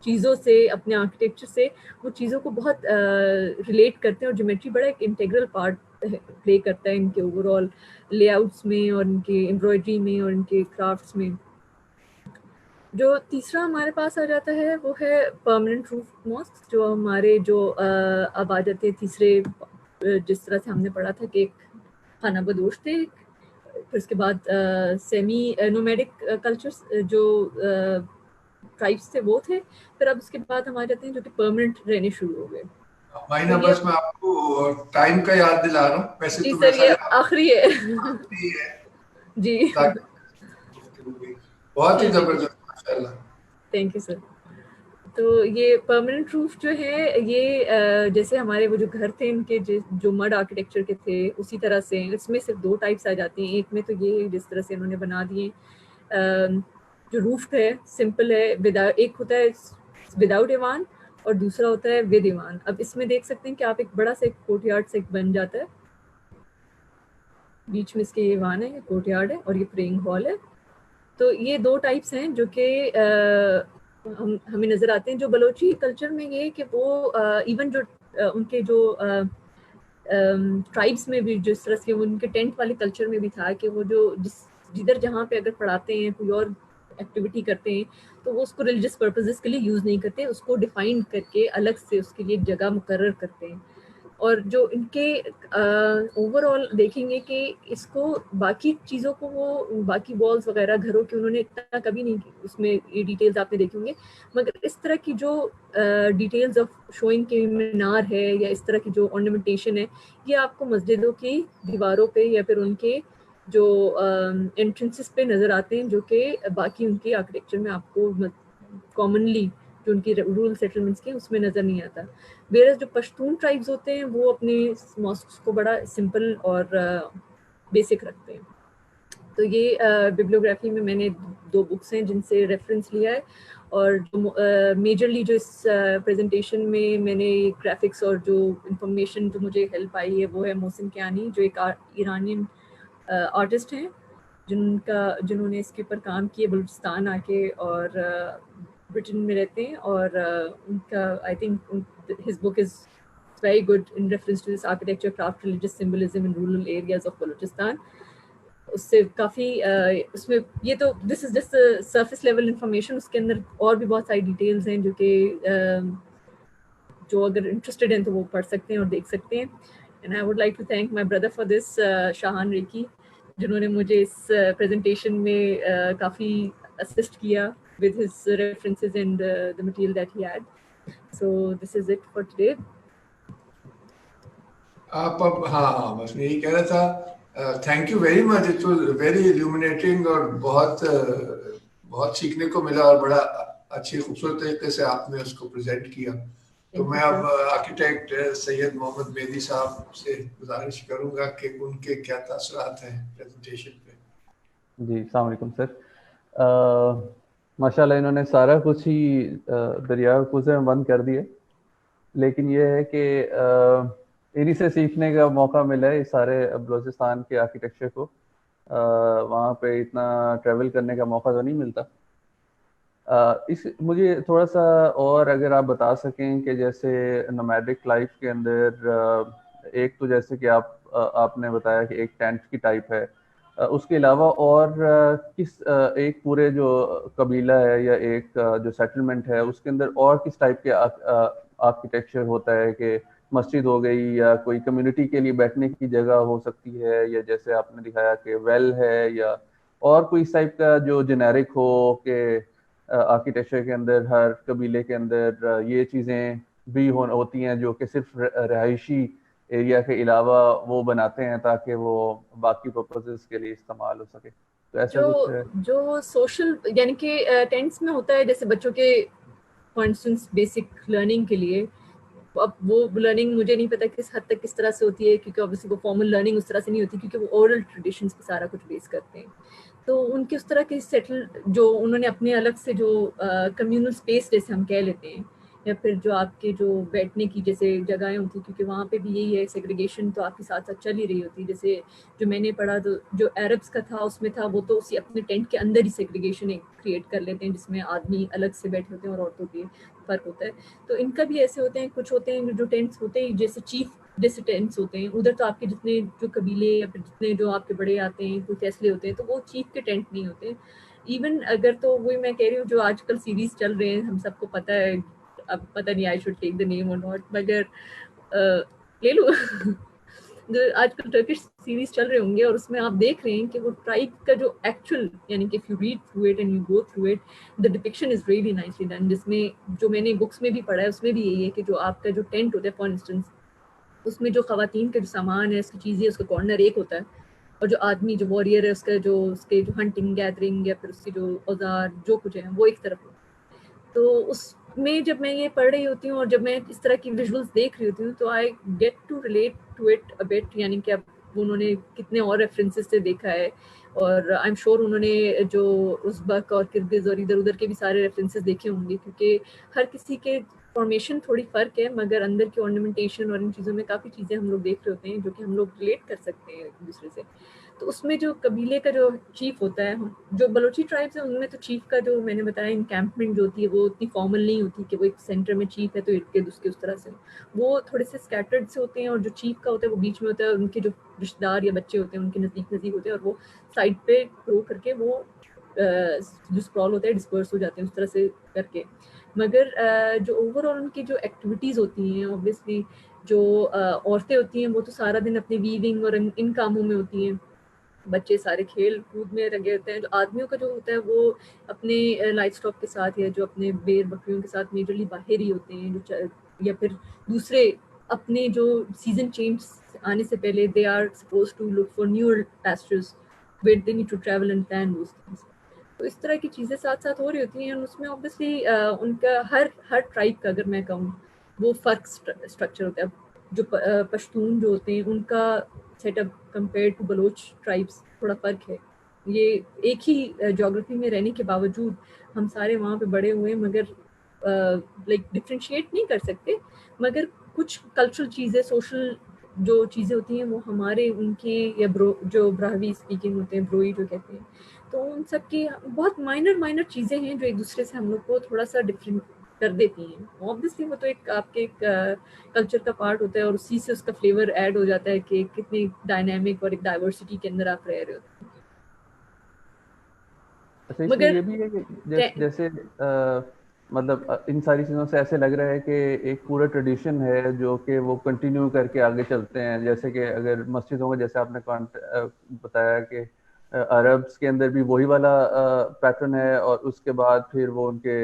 چیزوں سے، اپنے آرکیٹیکچر سے، وہ چیزوں کو بہت ریلیٹ کرتے ہیں. اور جیومیٹری بڑا ایک انٹیگرل پارٹ پلے کرتا ہے ان کے اوور آل لے آؤٹس میں اور ان کے امبرائڈری میں اور ان کے کرافٹس میں. جو تیسرا ہمارے پاس آ جاتا ہے وہ ہے پرماننٹ روف ماسک، جو ہمارے جو اب آ جاتے ہیں تیسرے، جس طرح سے ہم نے پڑھا تھا کہ ایک خانہ بدوش تھے، پھر اس کے بعد سیمی نومیڈک کلچرس جو ٹرائبس تھے وہ تھے، پھر اب اس کے بعد ہم آ جاتے ہیں جو کہ پرماننٹ رہنے شروع ہو گئے. مائنہ تو یہ بس میں آپ کو ٹائم کا یاد دلا رہا ہوں، ویسے جی تو سر میرا یہ خیال آخری ہے. آخری ہے جی تاکہ گفتگو بھی بہت ہی جی جی زبردست ماشاءاللہ. تھینک یو سر. تو یہ پرماننٹ روف جو ہے یہ جیسے ہمارے وہ جو گھر تھے ان کے جو مڈ آرکیٹیکچر کے تھے اسی طرح سے اس میں صرف 2 ٹائپس آ جاتی ہیں. ایک میں تو یہ جس طرح سے انہوں نے بنا دیے جو روف ہے سمپل ہے، ایک ہوتا ہے وداؤٹ ایوان اور دوسرا ہوتا ہے ود ایوان. اب اس میں دیکھ سکتے ہیں کہ آپ ایک بڑا سا کورٹ یارڈ سے بن جاتا ہے، بیچ میں اس کے یہ ایوان ہے، یہ کورٹ یارڈ ہے اور یہ پریئنگ ہال ہے. تو یہ 2 ٹائپس ہیں جو کہ ہمیں نظر آتے ہیں. جو بلوچی کلچر میں یہ کہ وہ ایون جو ان کے جو ٹرائبس میں بھی جس طرح سے ان کے ٹینٹ والے کلچر میں بھی تھا کہ وہ جو جدھر جہاں پہ اگر پڑھاتے ہیں کوئی اور ایکٹیویٹی کرتے ہیں تو وہ اس کو ریلیجس پرپزز کے لیے یوز نہیں کرتے، اس کو ڈیفائن کر کے الگ سے اس کے لیے ایک جگہ مقرر کرتے ہیں. اور جو ان کے اوور آل دیکھیں گے کہ اس کو باقی چیزوں کو وہ باقی والز وغیرہ گھروں کے انہوں نے اتنا کبھی نہیں اس میں یہ ڈیٹیلز آپ نے دیکھی ہوں گے، مگر اس طرح کی جو ڈیٹیلز آف شوئنگ کے مینار ہے یا اس طرح کی جو آرنامنٹیشن ہے یہ آپ کو مسجدوں کی دیواروں پہ یا پھر ان کے جو انٹرنسز پہ نظر آتے ہیں، جو کہ باقی ان کے آرکیٹیکچر میں آپ کو کامنلی جو ان کی رورل سیٹلمنٹس کے اس میں نظر نہیں آتا. ویرس جو پشتون ٹرائبز ہوتے ہیں وہ اپنے ماسکس کو بڑا سمپل اور بیسک رکھتے ہیں. تو یہ ببلیوگرافی میں نے 2 بکس ہیں جن سے ریفرنس لیا ہے، اور میجرلی جو اس پریزنٹیشن میں نے گرافکس اور جو انفارمیشن جو مجھے ہیلپ آئی ہے وہ ہے محسن کیانی، جو ایک ایرانین آرٹسٹ ہیں جنہوں نے اس کے اوپر کام کیے بلوچستان آ کے اور برٹن میں رہتے ہیں. اور ان کا I think his book is very good in reference to this architecture craft religious symbolism in rural areas of Balochistan. اس سے کافی اس میں یہ تو this is just surface level information, اس کے اندر اور بھی بہت ساری ڈیٹیلز ہیں جو کہ جو اگر انٹرسٹیڈ ہیں تو وہ پڑھ سکتے ہیں اور دیکھ سکتے ہیں. And I would like to thank my brother for this, Shahan Reki, جنہوں نے مجھے اس پریزنٹیشن میں کافی اسسٹ کیا with his references and the material that he had. So this is it for today. آپ اب ہاں بس میں یہی کہہ رہا تھا thank you very much, it was very illuminating اور بہت سیکھنے کو ملا اور بڑا اچھی خوبصورت طریقے سے آپ نے اس کو پریزنٹ کیا. تو میں اب آرکیٹیکٹ سید محمد مہدی صاحب سے گزارش کروں گا کہ ان کے کیا تاثرات ہیں پریزنٹیشن پہ. جی السلام علیکم سر. ماشاءاللہ انہوں نے سارا کچھ ہی دریا کوزے میں بند کر دیے، لیکن یہ ہے کہ انہی سے سیکھنے کا موقع ملا ہے. سارے بلوچستان کے آرکیٹیکچر کو وہاں پہ اتنا ٹریول کرنے کا موقع تو نہیں ملتا. مجھے تھوڑا سا اور اگر آپ بتا سکیں کہ جیسے نومیڈک لائف کے اندر ایک تو جیسے کہ آپ نے بتایا کہ ایک ٹینٹ کی ٹائپ ہے، اس کے علاوہ اور کس ایک پورے جو قبیلہ ہے یا ایک جو سیٹلمنٹ ہے اس کے اندر اور کس ٹائپ کے آرکیٹیکچر ہوتا ہے، کہ مسجد ہو گئی یا کوئی کمیونٹی کے لیے بیٹھنے کی جگہ ہو سکتی ہے، یا جیسے آپ نے دکھایا کہ ویل ہے، یا اور کوئی اس ٹائپ کا جو جنیرک ہو کہ آرکیٹیکچر کے اندر ہر قبیلے کے اندر یہ چیزیں بھی ہوتی ہیں جو کہ صرف رہائشی ایریا کے علاوہ وہ بناتے ہیں تاکہ وہ باقی پرپسز کے لیے استعمال ہو سکے. تو ایسا کچھ ہے جو سوشل یعنی کہ ٹینٹس میں ہوتا ہے، جیسے بچوں کے فار انسٹنس بیسک لرننگ کے لیے. اب وہ لرننگ مجھے نہیں پتا کس حد تک کس طرح سے ہوتی ہے، کیونکہ obviously وہ فارمل لرننگ اس طرح سے نہیں ہوتی کیونکہ وہ اورل ٹریڈیشنس پہ سارا کچھ بیس کرتے ہیں. تو ان کی اس طرح کی سیٹل جو انہوں نے اپنے الگ سے جو کمیونل اسپیس جیسے ہم کہہ لیتے ہیں، یا پھر جو آپ کے جو بیٹھنے کی جیسے جگہیں ہوتی ہیں، کیونکہ وہاں پہ بھی یہی ہے سیگریگیشن تو آپ کے ساتھ ساتھ چل ہی رہی ہوتی ہے. جیسے جو میں نے پڑھا تو جو عربس کا تھا اس میں تھا وہ تو اسی اپنے ٹینٹ کے اندر ہی سیگریگیشن کریٹ کر لیتے ہیں جس میں آدمی الگ سے بیٹھے ہوتے ہیں اور عورتوں کے فرق ہوتا ہے. تو ان کا بھی ایسے ہوتے ہیں، کچھ ہوتے ہیں جو ٹینٹس ہوتے ہیں جیسے چیف جیسے ٹینٹس ہوتے ہیں، ادھر تو آپ کے جتنے جو قبیلے یا پھر جتنے جو آپ کے بڑے آتے ہیں کوئی فیصلے ہوتے ہیں تو وہ چیف کے ٹینٹ نہیں ہوتے. ایون اگر تو وہی میں کہہ رہی ہوں جو آج کل سیریز چل رہے ہیں ہم سب کو پتہ ہے، اب پتہ نہیں آئی شوڈ ٹیک دا نیم اور ناٹ، مگر لے لو جو آج کل ٹرکش سیریز چل رہے ہوں گے اور اس میں آپ دیکھ رہے ہیں کہ وہ ٹرائب کا جو ایکچوئل یعنی کہ if you read through it and you go through it the depiction is really nicely done. جس میں جو میں نے بکس میں بھی پڑھا ہے اس میں بھی یہی ہے کہ جو آپ کا جو ٹینٹ ہوتا ہے فار انسٹنس اس میں جو خواتین کا جو سامان ہے اس کی چیزیں اس کا کارنر ایک ہوتا ہے اور جو آدمی جو وارئر ہے اس کا جو اس کے جو ہنٹنگ گیدرنگ یا پھر اس کی جو اوزار جو کچھ ہے وہ ایک طرف. تو اس میں جب میں یہ پڑھ رہی ہوتی ہوں اور جب میں اس طرح کی ویژولس دیکھ رہی ہوتی ہوں تو I get to relate to it a bit, یعنی کہ اب انہوں نے کتنے اور ریفرنسز سے دیکھا ہے اور آئی ایم شیور انہوں نے جو ازبک اور کرگز اور ادھر ادھر کے بھی سارے ریفرنسز دیکھے ہوں گے، کیونکہ ہر کسی کے فارمیشن تھوڑی فرق ہے مگر اندر کی آرنامنٹیشن اور ان چیزوں میں کافی چیزیں ہم لوگ دیکھ رہے ہوتے ہیں جو کہ ہم لوگ ریلیٹ کر سکتے ہیں ایک دوسرے سے. تو اس میں جو قبیلے کا جو چیف ہوتا ہے، جو بلوچی ٹرائبس ہیں ان میں تو چیف کا جو میں نے بتایا انکیمپمنٹ جو ہوتی ہے وہ اتنی فارمل نہیں ہوتی کہ وہ ایک سینٹر میں چیف ہے تو ارد گرد اس کے اس طرح سے، وہ تھوڑے سے اسکیٹرڈ سے ہوتے ہیں اور جو چیف کا ہوتا ہے وہ بیچ میں ہوتا ہے اور ان کے جو رشتہ دار یا بچے ہوتے ہیں ان کے نزدیک نزدیک ہوتے ہیں اور وہ سائڈ پہ گرو کر کے وہ جو اسپرال ہوتا ہے ڈسپرس ہو جاتے ہیں اس طرح سے کر کے. مگر جو اوور آل ان کی جو ایکٹیویٹیز ہوتی ہیں اوبویسلی جو عورتیں ہوتی ہیں وہ تو سارا دن اپنے ویونگ اور ان کاموں میں ہوتی ہیں، بچے سارے کھیل کود میں لگے ہوتے ہیں. جو آدمیوں کا جو ہوتا ہے وہ اپنے لائف اسٹاک کے ساتھ یا جو اپنے بیر بکریوں کے ساتھ میجرلی باہر ہی ہوتے ہیں، جو یا پھر دوسرے اپنے جو سیزن چینج آنے سے پہلے they are suppose to look for newer pastures where they need to travel and plan those things. تو اس طرح کی چیزیں ساتھ ساتھ ہو رہی ہوتی ہیں. اس میں اوبویسلی ان کا ہر ٹرائب کا اگر میں کہوں وہ فرق اسٹرکچر ہوتا ہے. جو پشتون جو ہوتے ہیں ان کا set up compare to Baloch tribes تھوڑا فرق ہے. یہ ایک ہی جیوگرافی میں رہنے کے باوجود ہم سارے وہاں پہ بڑے ہوئے مگر لائک ڈفرینشیٹ نہیں کر سکتے، مگر کچھ کلچرل چیزیں سوشل جو چیزیں ہوتی ہیں وہ ہمارے ان کے یا جو براہوی اسپیکنگ ہوتے ہیں بروئی جو کہتے ہیں تو ان سب کی بہت مائنر چیزیں ہیں جو ایک دوسرے سے ہم لوگ کو تھوڑا سا ڈفرینٹ کر دیتی ہیں. اوبویسلی وہ تو ایک آپ کے ایک کلچر کا پارٹ ہوتا ہے اور اسی سے اس کا فلیور ایڈ ہو جاتا ہے کہ کتنی ڈائنامک اور ایک ڈائیورسٹی کے اندر آپ رہ رہے ہوتے ہیں. اچھا اس میں یہ بھی ہے کہ جیسے مطلب ان ساری چیزوں سے ایسے لگ رہا ہے کہ ایک پورا ٹریڈیشن ہے جو کہ وہ کنٹینیو کر کے آگے چلتے ہیں. جیسے کہ اگر مسجدوں میں جیسے آپ نے بتایا کہ عربس کے اندر بھی وہی والا پیٹرن ہے اور اس کے بعد پھر وہ ان کے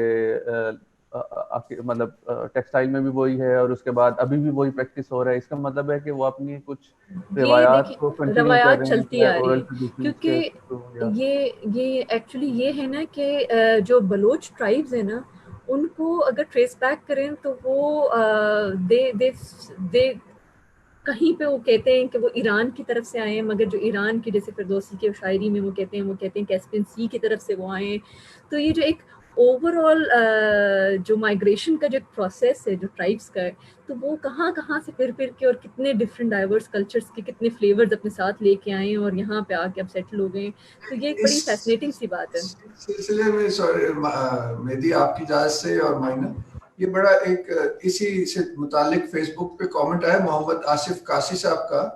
مطلب ٹیکسٹائل میں بھی وہی ہے اور اس کے بعد ابھی بھی وہی پریکٹس ہو رہا ہے. اس کا مطلب ہے کہ وہ اپنی کچھ روایات کو کنٹینیو کر رہے ہیں چلتی آ رہی ہے کیونکہ یہ ایکچولی یہ ہے نا کہ جو بلوچ ٹرائبز ہیں نا ان کو اگر ٹریس بیک کریں تو وہ کہیں پہ وہ کہتے ہیں کہ وہ ایران کی طرف سے آئے ہیں، مگر جو ایران کی جیسے فردوسی کی شاعری میں وہ کہتے ہیں کیسپین سی کی طرف سے وہ آئے ہیں. تو یہ جو ایک اوور آل جو مائگریشن کا جو ایک پروسیس ہے جو ٹرائبس کا ہے تو وہ کہاں سے پھر کے اور کتنے ڈفرینٹ ڈائیورس کلچرس کے کتنے فلیورز اپنے ساتھ لے کے آئے اور یہاں پہ آ کے اب سیٹل ہو گئے. تو یہ ایک بڑی فیسنیٹنگ سی بات ہے. سلسلے میں سوری مہدی آپ کی اجازت سے اور مائنہ یہ بڑا ایک اسی سے متعلق فیس بک پہ کامنٹ آیا محمد آصف قاسی صاحب کا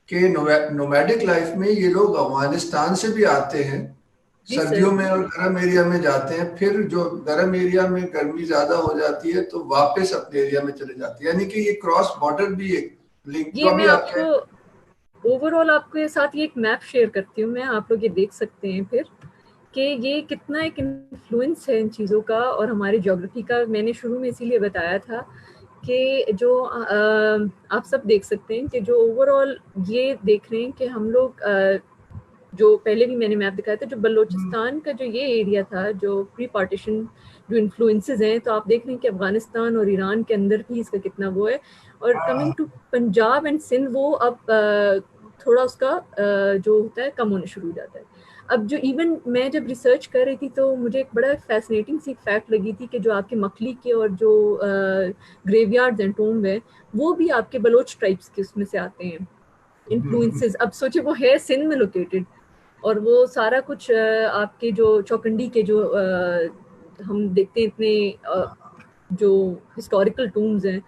کہ نومیڈک لائف میں یہ لوگ افغانستان سے بھی آتے ہیں سردیوں میں اور گرم ایریا میں جاتے ہیں، پھر جو گرم ایریا میں گرمی زیادہ ہو جاتی ہے تو واپس اپنے ایریا میں چلے جاتے ہیں، یعنی کہ یہ کراس بارڈر بھی ایک لنک. یہ میں آپ کو اوور آل آپ کے ساتھ یہ ایک میپ شیئر کرتی ہوں میں، آپ لوگ یہ دیکھ سکتے ہیں پھر کہ یہ کتنا ایک انفلوئنس ہے ان چیزوں کا اور ہماری جیوگرافی کا. میں نے شروع میں اسی لیے بتایا تھا کہ جو آپ سب دیکھ سکتے ہیں کہ جو اوور آل یہ دیکھ رہے ہیں کہ ہم لوگ جو پہلے بھی میں نے میپ دکھایا تھا جو بلوچستان کا جو یہ ایریا تھا جو پری پارٹیشن جو انفلوئنسز ہیں تو آپ دیکھ رہے ہیں کہ افغانستان اور ایران کے اندر بھی اس کا کتنا وہ ہے. اور coming to Punjab and Sindh وہ اب تھوڑا اس کا جو ہوتا ہے کم ہونے شروع ہو جاتا ہے. اب جو ایون میں جب ریسرچ کر رہی تھی تو مجھے ایک بڑا فیسنیٹنگ سی فیکٹ لگی تھی کہ جو آپ کے مکھلی کے اور جو گریو یارڈز اینڈ ٹومب ہے وہ بھی آپ کے بلوچ ٹرائبس کے اس میں سے آتے ہیں انفلوئنسز. اب سوچے وہ ہے سندھ میں لوکیٹڈ اور وہ سارا کچھ آپ کے جو چوکنڈی کے جو ہم دیکھتے ہیں اتنے جو ہسٹوریکل ٹومز ہیں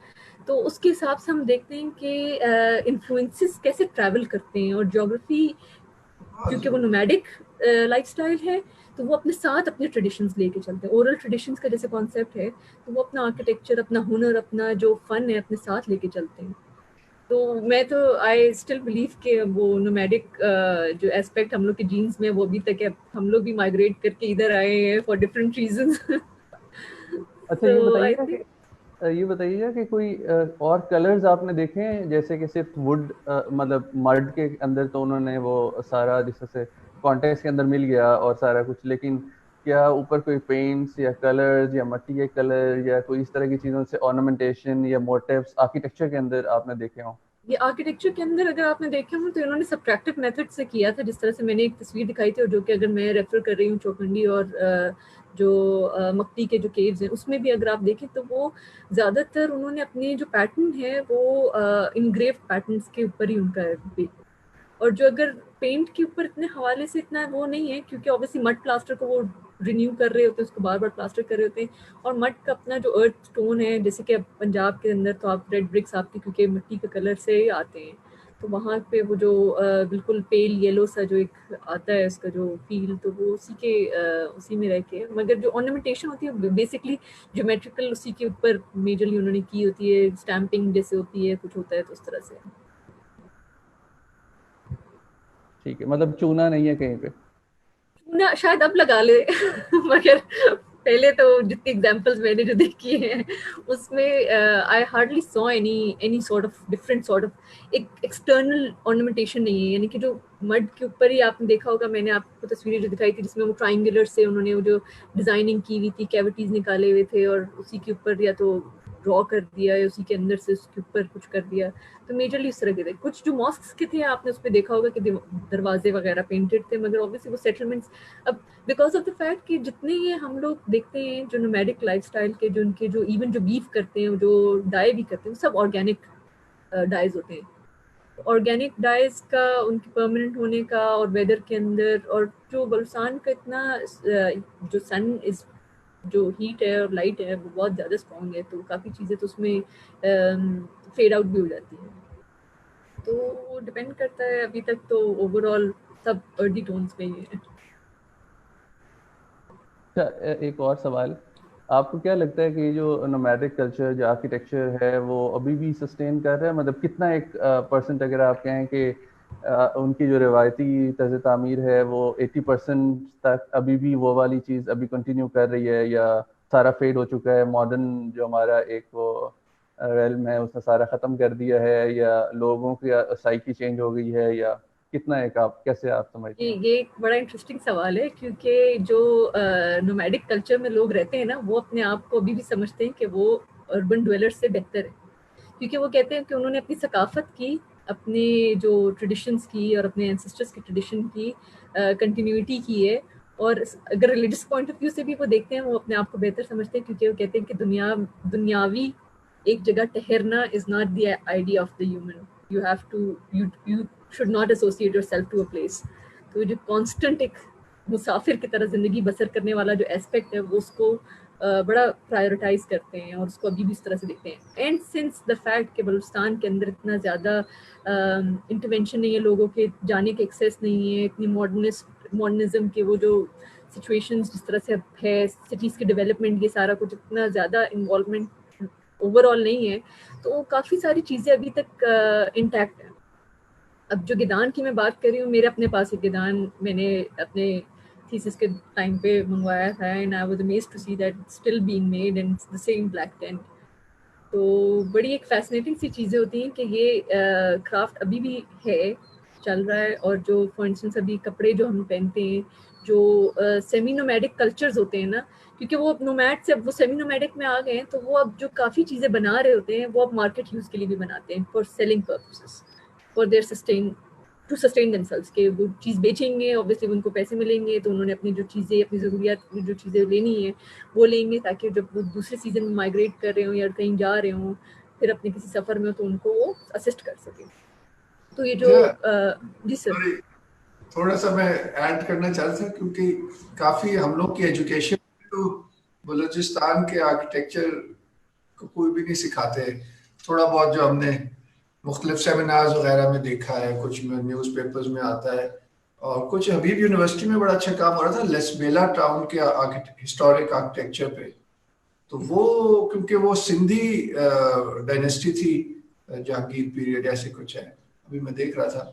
تو اس کے حساب سے ہم دیکھتے ہیں کہ انفلوئنسز کیسے ٹریول کرتے ہیں. اور جیوگرافی کیونکہ وہ نومیڈک لائف اسٹائل ہے تو وہ اپنے ساتھ اپنے ٹریڈیشنز لے کے چلتے ہیں. اورل ٹریڈیشنز کا جیسے کانسیپٹ ہے تو وہ اپنا آرکیٹیکچر اپنا ہنر اپنا جو فن ہے اپنے ساتھ لے کے چلتے ہیں. تو میں تو آئی اسٹل بلیو کہ وہ نومیڈک جو اسپیکٹ ہم لوگ کے جینس میں وہ ابھی تک ہے. ہم لوگ بھی مائگریٹ کر کے ادھر آئے ہیں فار ڈفرینٹ ریزنز. اچھا یہ بتائیے گا کہ کوئی اور کلرز آپ نے دیکھے ہیں جیسے کہ صرف وڈ مطلب مرد کے اندر تو انہوں نے وہ سارا جس سے کانٹیکس کے اندر مل گیا اور سارا کچھ, لیکن کیا اوپر کوئی پینٹس یا کلرز یا مٹی کے کلر یا کوئی اس طرح کی چیزوں سے آرنامنٹیشن یا موٹیوس آرکیٹیکچر کے اندر آپ نے دیکھے ہوں؟ یہ آرکیٹیکچر کے اندر اگر آپ نے دیکھا ہوں تو انہوں نے سبٹریکٹیو میتھڈ سے کیا تھا. جس طرح سے میں نے ایک تصویر دکھائی تھی اور جو کہ اگر میں ریفر کر رہی ہوں چوکنڈی اور جو مکتی کے جو کیوز ہیں اس میں بھی اگر آپ دیکھیں تو وہ زیادہ تر انہوں نے اپنے جو پیٹرن ہے وہ انگریو پیٹرنس کے اوپر ہی ان کا ہے. اور جو اگر پینٹ کے اوپر اتنے حوالے سے اتنا وہ نہیں ہے کیونکہ اوبیسلی مڈ پلاسٹر کو وہ رینیو کر رہے ہوتے ہیں, اس کو بار بار پلاسٹر کر رہے ہوتے ہیں. اور مڈ کا اپنا جو ارتھ ٹون ہے جیسے کہ پنجاب کے اندر تو آپ ریڈ برکس آپ کے کیونکہ مٹی کے کلر سے ہی آتے ہیں تو وہاں پہ وہ جو بالکل پیل یلو سا جو ایک آتا ہے اس کا جو فیل تو وہ اسی میں رہ کے, مگر جو آرنامنٹیشن ہوتی ہے بیسکلی جیومیٹریکل اسی کے اوپر میجرلی انہوں نے کی ہوتی ہے. اسٹیمپنگ جیسے ہوتی ہے کچھ ہوتا ہے تو اس طرح سے. ٹھیک ہے, مطلب چونا نہیں ہے کہیں پہ؟ چونا شاید اب لگا لے مگر پہلے تو جتنی ایگزامپلس میں نے جو دیکھی ہیں اس میں I hardly saw any sort of different sort of ایک ایکسٹرنل آرنامنٹیشن نہیں ہے. یعنی کہ جو مڈ کے اوپر ہی آپ نے دیکھا ہوگا, میں نے آپ کو تصویریں جو دکھائی تھی جس میں وہ ٹرائنگولر سے انہوں نے وہ جو ڈیزائننگ کی ہوئی تھی, کیوٹیز نکالے ہوئے تھے اور اسی کے اوپر یا تو ڈرا کر دیا یا اسی کے اندر سے اس کے اوپر کچھ کر دیا. تو میجرلی اس طرح کے تھے. کچھ جو ماسکس کے تھے آپ نے اس پہ دیکھا ہوگا کہ دروازے وغیرہ پینٹڈ تھے, مگر اوبیسلی وہ سیٹلمنٹس اب بیکاز آف دا فیکٹ کہ جتنے یہ ہم لوگ دیکھتے ہیں جو نومیڈک لائف اسٹائل کے جو ان کے جو ایون جو بیف کرتے ہیں جو ڈائی بھی کرتے ہیں سب آرگینک ڈائز ہوتے ہیں. آرگینک ڈائز کا ان کے پرماننٹ ہونے کا اور ویدر کے اندر اور جو بلوچستان کا اتنا جو سن جو ہیٹ ہے اور لائٹ ہے وہ بہت زیادہ اسٹرانگ ہے تو کافی چیزیں تو اس میں فیڈ آؤٹ بھی ہو جاتی ہیں. تو وہ ڈپینڈ کرتا ہے. ابھی تک تو اوور آل سب ارلی ٹونس میں ہی ہے. ایک اور سوال, آپ کو کیا لگتا ہے کہ جو نومیڈک کلچر جو آرکیٹیکچر ہے وہ ابھی بھی سسٹین کر رہا ہے؟ مطلب کتنا ایک پرسنٹ اگر آپ کہیں کہ ان کی جو روایتی طرز تعمیر ہے وہ 80% تک ابھی بھی وہ والی چیز ابھی کنٹینیو کر رہی ہے, یا سارا فیڈ ہو چکا ہے, ماڈرن جو ہمارا ایک وہ ریلم ہے اس نے سارا ختم کر دیا ہے, یا لوگوں کی سائیکی چینج ہو گئی ہے, یا کتنا ایک آپ کیسے آپ سمجھتے ہیں؟ یہ ایک بڑا انٹرسٹنگ سوال ہے کیونکہ جو نومیڈک کلچر میں لوگ رہتے ہیں نا وہ اپنے آپ کو ابھی بھی سمجھتے ہیں کہ وہ اربن ڈویلر سے بہتر ہے, کیونکہ وہ کہتے ہیں کہ انہوں نے اپنی ثقافت کی, اپنے جو ٹریڈیشنس کی اور اپنے اینسسٹرس کی ٹریڈیشن کی کنٹینیوٹی کی ہے. اور اگر ریلیجس پوائنٹ آف ویو سے بھی وہ دیکھتے ہیں وہ اپنے آپ کو بہتر سمجھتے ہیں کیونکہ وہ کہتے ہیں کہ دنیاوی ایک جگہ ٹھہرنا is not the idea of the human. You have to you should not associate yourself to a place. تو جو کانسٹنٹ ایک مسافر کی طرح زندگی بسر کرنے والا جو اسپیکٹ ہے وہ اس کو بڑا پرائیورٹائز کرتے ہیں اور اس کو ابھی بھی اس طرح سے دیکھتے ہیں. اینڈ سنس دا فیکٹ کہ بلوچستان کے اندر اتنا زیادہ انٹرونشن نہیں ہے, لوگوں کے جانے کے ایکسیس نہیں ہے, اتنی ماڈرنزم کے وہ جو سچویشنز جس طرح سے اب ہے, سٹیز کے ڈیولپمنٹ یہ سارا کچھ اتنا زیادہ انوالومنٹ اوور آل نہیں ہے, تو کافی ساری چیزیں ابھی تک انٹیکٹ ہیں. اب جو گدان کی میں بات کر رہی ہوں, میرے اپنے پاس ایک گدان میں نے اپنے تھیسس کے ٹائم پہ منگوایا تھا, and I was amazed to see that still being made and the same black tent. تو بڑی ایک فیسنیٹنگ سی چیزیں ہوتی ہیں کہ یہ کرافٹ ابھی بھی ہے, چل رہا ہے. اور جو فار انسٹنس ابھی کپڑے جو ہم پہنتے ہیں جو سیمی نومیڈک کلچرز ہوتے ہیں نا, کیونکہ وہ اب نومیڈ سے اب وہ سیمی نومیڈک میں آ گئے ہیں, تو وہ اب جو کافی چیزیں بنا رہے ہوتے ہیں وہ اب مارکیٹ یوز کے لیے بھی بناتے ہیں for selling purposes, for their to sustain themselves کہ وہ چیز بیچیں گے, اوبیسلی ان کو پیسے ملیں گے تو انہوں نے اپنی جو چیزیں, اپنی ضروریات جو چیزیں لینی ہیں وہ لیں گے, تاکہ جب وہ دوسرے سیزن میں مائگریٹ کر رہے ہوں یا کہیں جا رہے ہوں پھر اپنے کسی سفر میں, تو ان کو وہ اسسٹ کر سکیں. تو یہ جو جی سر تھوڑا سا میں ایڈ کرنا چاہتا تھا, کیونکہ کافی ہم لوگ کی ایجوکیشن تو بلوچستان کے آرکیٹیکچر کو کوئی بھی نہیں سکھاتے. تھوڑا بہت جو ہم نے مختلف سیمینارز وغیرہ میں دیکھا ہے, کچھ میں نیوز پیپرز میں آتا ہے, اور کچھ حبیب یونیورسٹی میں بڑا اچھا کام ہو رہا تھا لسبیلا ٹاؤن کے ہسٹورک آرکیٹیکچر پہ. تو وہ کیونکہ وہ سندھی ڈائنیسٹی تھی, جہانگیر پیریڈ ایسے کچھ ہے, ابھی میں دیکھ رہا تھا.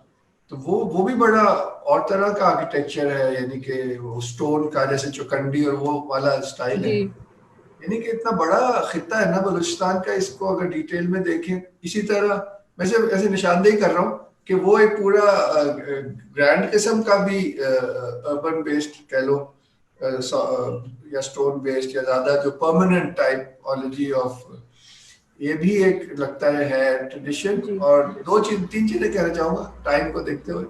تو وہ بھی بڑا اور طرح کا آرکیٹیکچر ہے, یعنی کہ وہ اسٹون کا جیسے چوکنڈی اور وہ والا اسٹائل ہے. یعنی کہ اتنا بڑا خطہ ہے نا بلوچستان کا, اس کو اگر ڈیٹیل میں دیکھیں. اسی طرح میں سے ایسے نشاندہی کر رہا ہوں کہ وہ ایک پورا گرینڈ قسم کا بھی اربن بیسڈ کہہ لو یا اسٹون بیسڈ یا زیادہ جو پرماننٹ ٹائپولوجی آف, یہ بھی ایک لگتا ہے ٹریڈیشن. اور تین چیزیں کہنا چاہوں گا ٹائم کو دیکھتے ہوئے.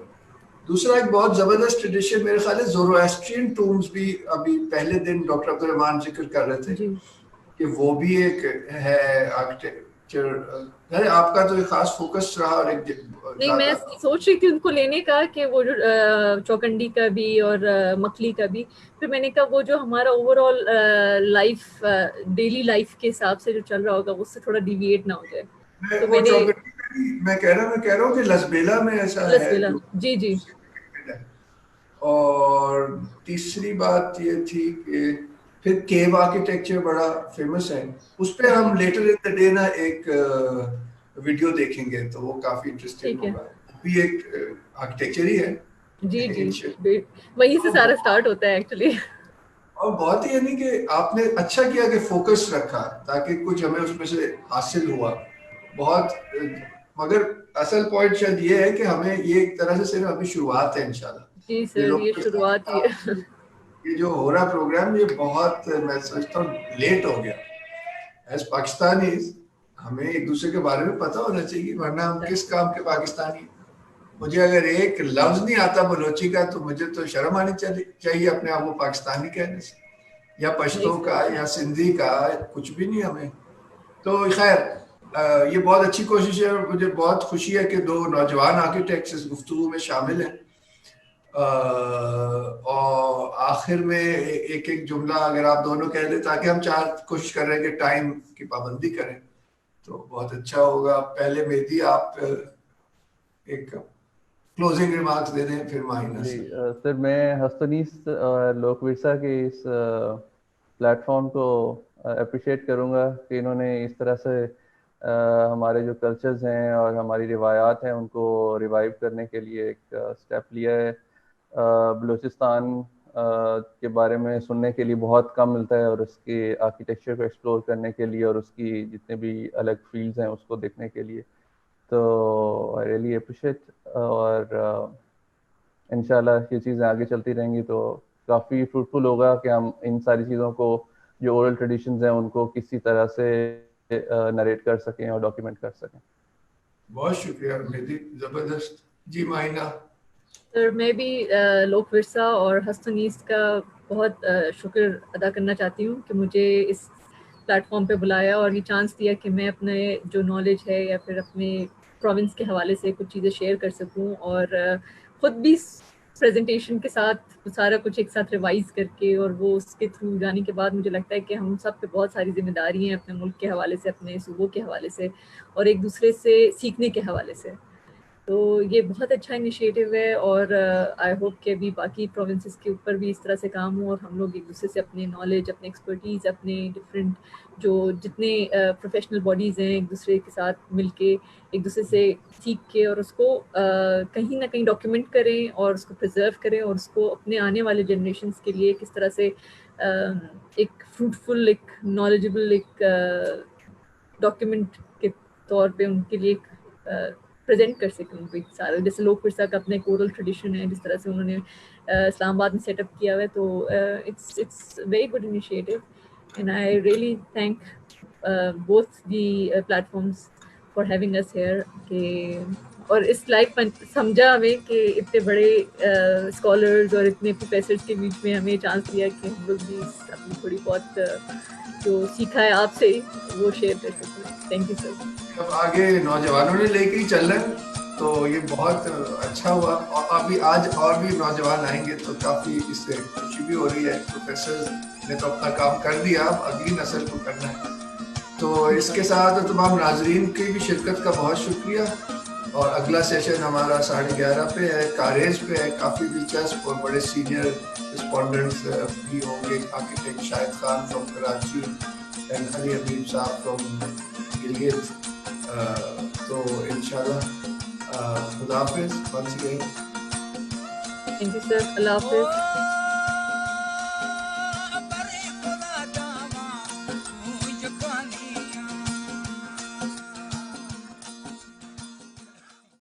دوسرا ایک بہت زبردست ٹریڈیشن میرے خیال ہے زورواسٹرین ٹومز بھی, ابھی پہلے دن ڈاکٹر عبدالرحمان ذکر کر رہے تھے کہ وہ بھی ایک ہے آرکیٹیکچر. آپ کا تو ایک خاص فوکس رہا. اور ایک نہیں, میں سوچ رہی تھی ان کو لینے کا کہ وہ جو چوکنڈی کا بھی اور مکلی کا بھی, پھر میں نے کہا وہ جو ہمارا over all life daily life کے حساب سے جو چل رہا ہوگا اس سے تھوڑا ڈیویٹ نہ ہو جائے. تو میں کہہ رہا ہوں کہ لسبیلا میں ایسا ہے. جی جی. اور تیسری بات یہ تھی کہ پھر کیو آرکیٹیکچر بڑا فیمس ہے, اس پہ ہم لیٹر ان دا ڈے نا ایک ویڈیو دیکھیں گے تو وہ کافی انٹرسٹنگ ہوگا. بھی ایک آرکیٹیکچر ہی ہے. جی جی, وہیں سے سارا سٹارٹ ہوتا ہے ایکچولی. اور بہت ہی یعنی کہ آپ نے اچھا کیا کہ فوکس رکھا تاکہ کچھ ہمیں اس میں سے حاصل ہوا بہت. مگر اصل پوائنٹ شاید یہ ہے کہ ہمیں یہ ایک طرح سے صرف ابھی شروعات ہے انشاءاللہ. جی سر, یہ شروعات ہی ہے. یہ جو ہو رہا پروگرام یہ بہت میں سمجھتا ہوں لیٹ ہو گیا. ایز پاکستانیز ہمیں ایک دوسرے کے بارے میں پتہ ہونا چاہیے, ورنہ ہم کس کام کے پاکستانی. مجھے اگر ایک لفظ نہیں آتا بلوچی کا تو مجھے تو شرم آنی چاہیے اپنے آپ کو پاکستانی کہنے سے, یا پشتو کا یا سندھی کا, کچھ بھی نہیں ہمیں. تو خیر یہ بہت اچھی کوشش ہے, اور مجھے بہت خوشی ہے کہ دو نوجوان آرکیٹیکٹس اس گفتگو میں شامل ہیں. اور آخر میں ایک جملہ اگر آپ دونوں کہہ دیں تاکہ ہم کوشش کر رہے ہیں کہ ٹائم کی پابندی کریں تو بہت اچھا ہوگا. پہلے مہدی آپ ایک کلوزنگ ریمارکس دے دیں, پھر ماہینہ. جی سر, میں ہستنیس لوک ورثہ کے اس پلیٹ فارم کو اپریشیٹ کروں گا کہ انہوں نے اس طرح سے ہمارے جو کلچرز ہیں اور ہماری روایات ہیں ان کو ریوائیو کرنے کے لیے ایک اسٹیپ لیا ہے. بلوچستان کے بارے میں سننے کے لیے بہت کم ملتا ہے, اور اس کے آرکیٹیکچر کو ایکسپلور کرنے کے لیے اور اس کی جتنے بھی الگ فیلڈز ہیں اس کو دیکھنے کے لیے. تو آئی ریئلی اپریشیٹ, اور انشاءاللہ یہ چیزیں آگے چلتی رہیں گی تو کافی فروٹفل ہوگا کہ ہم ان ساری چیزوں کو جو اورل ٹریڈیشنز ہیں ان کو کسی طرح سے نریٹ کر سکیں اور ڈاکیومنٹ کر سکیں. بہت شکریہ مہدی, زبردست. جی ماہینہ. سر میں بھی لوک ورثہ اور ہستنیس کا بہت شکر ادا کرنا چاہتی ہوں کہ مجھے اس پلیٹ فارم پہ بلایا اور یہ چانس دیا کہ میں اپنے جو نالج ہے یا پھر اپنے پروونس کے حوالے سے کچھ چیزیں شیئر کر سکوں, اور خود بھی پریزنٹیشن کے ساتھ سارا کچھ ایک ساتھ ریوائز کر کے, اور وہ اس کے تھرو جانے کے بعد مجھے لگتا ہے کہ ہم سب پہ بہت ساری ذمہ داری ہیں اپنے ملک کے حوالے سے, اپنے صوبوں کے حوالے سے, اور ایک دوسرے سے سیکھنے کے حوالے سے. تو یہ بہت اچھا انیشیٹو ہے, اور آئی ہوپ کہ ابھی باقی پروونسز کے اوپر بھی اس طرح سے کام ہوں, اور ہم لوگ ایک دوسرے سے اپنے نالج, اپنے ایکسپرٹیز, اپنے ڈفرینٹ جو جتنے پروفیشنل باڈیز ہیں ایک دوسرے کے ساتھ مل کے ایک دوسرے سے سیکھ کے, اور اس کو کہیں نہ کہیں ڈاکیومنٹ کریں اور اس کو پرزرو کریں, اور اس کو اپنے آنے والے جنریشنز کے لیے کس طرح سے ایک فروٹفل, ایک نالجبل, ایک ڈاکیومنٹ کے طور پہ ان کے لیے پریزنٹ کر سکیں ان کو ایک سارا. جیسے لوک ورثہ کا اپنا ایک اورل ٹریڈیشن ہے, جس طرح سے انہوں نے اسلام آباد میں سیٹ اپ کیا ہوا ہے, تو it's very good initiative, and I really thank both the platforms for having us here. کہ اور اس لائف سمجھا ہمیں کہ اتنے بڑے اسکالرز اور اتنے پروفیسرز کے بیچ میں ہمیں چانس دیا کہ ہم لوگ بھی اپنی تھوڑی بہت جو سیکھا ہے آپ سے وہ شیئر کر سکیں. تھینک یو سر. اب آگے نوجوانوں نے لے کے ہی چل رہے ہیں تو یہ بہت اچھا ہوا. اور ابھی آج اور بھی نوجوان آئیں گے تو کافی اس سے خوشی بھی ہو رہی ہے. پروفیسر نے تو اپنا کام کر دیا, اب اگلی نسل کو کرنا ہے. تو اس کے ساتھ تمام ناظرین کی بھی شرکت کا بہت شکریہ. اور اگلا سیشن ہمارا 11:30 پہ ہے, کاریج پہ ہے. کافی دلچسپ اور بڑے سینئر رسپونڈنٹس بھی ہوں گے. Architect Shahid Khan from Karachi and Ali Habib Sahab from Gilgit. تو انشاءاللہ خدا حافظ. Once again thank you sir. اللہ حافظ.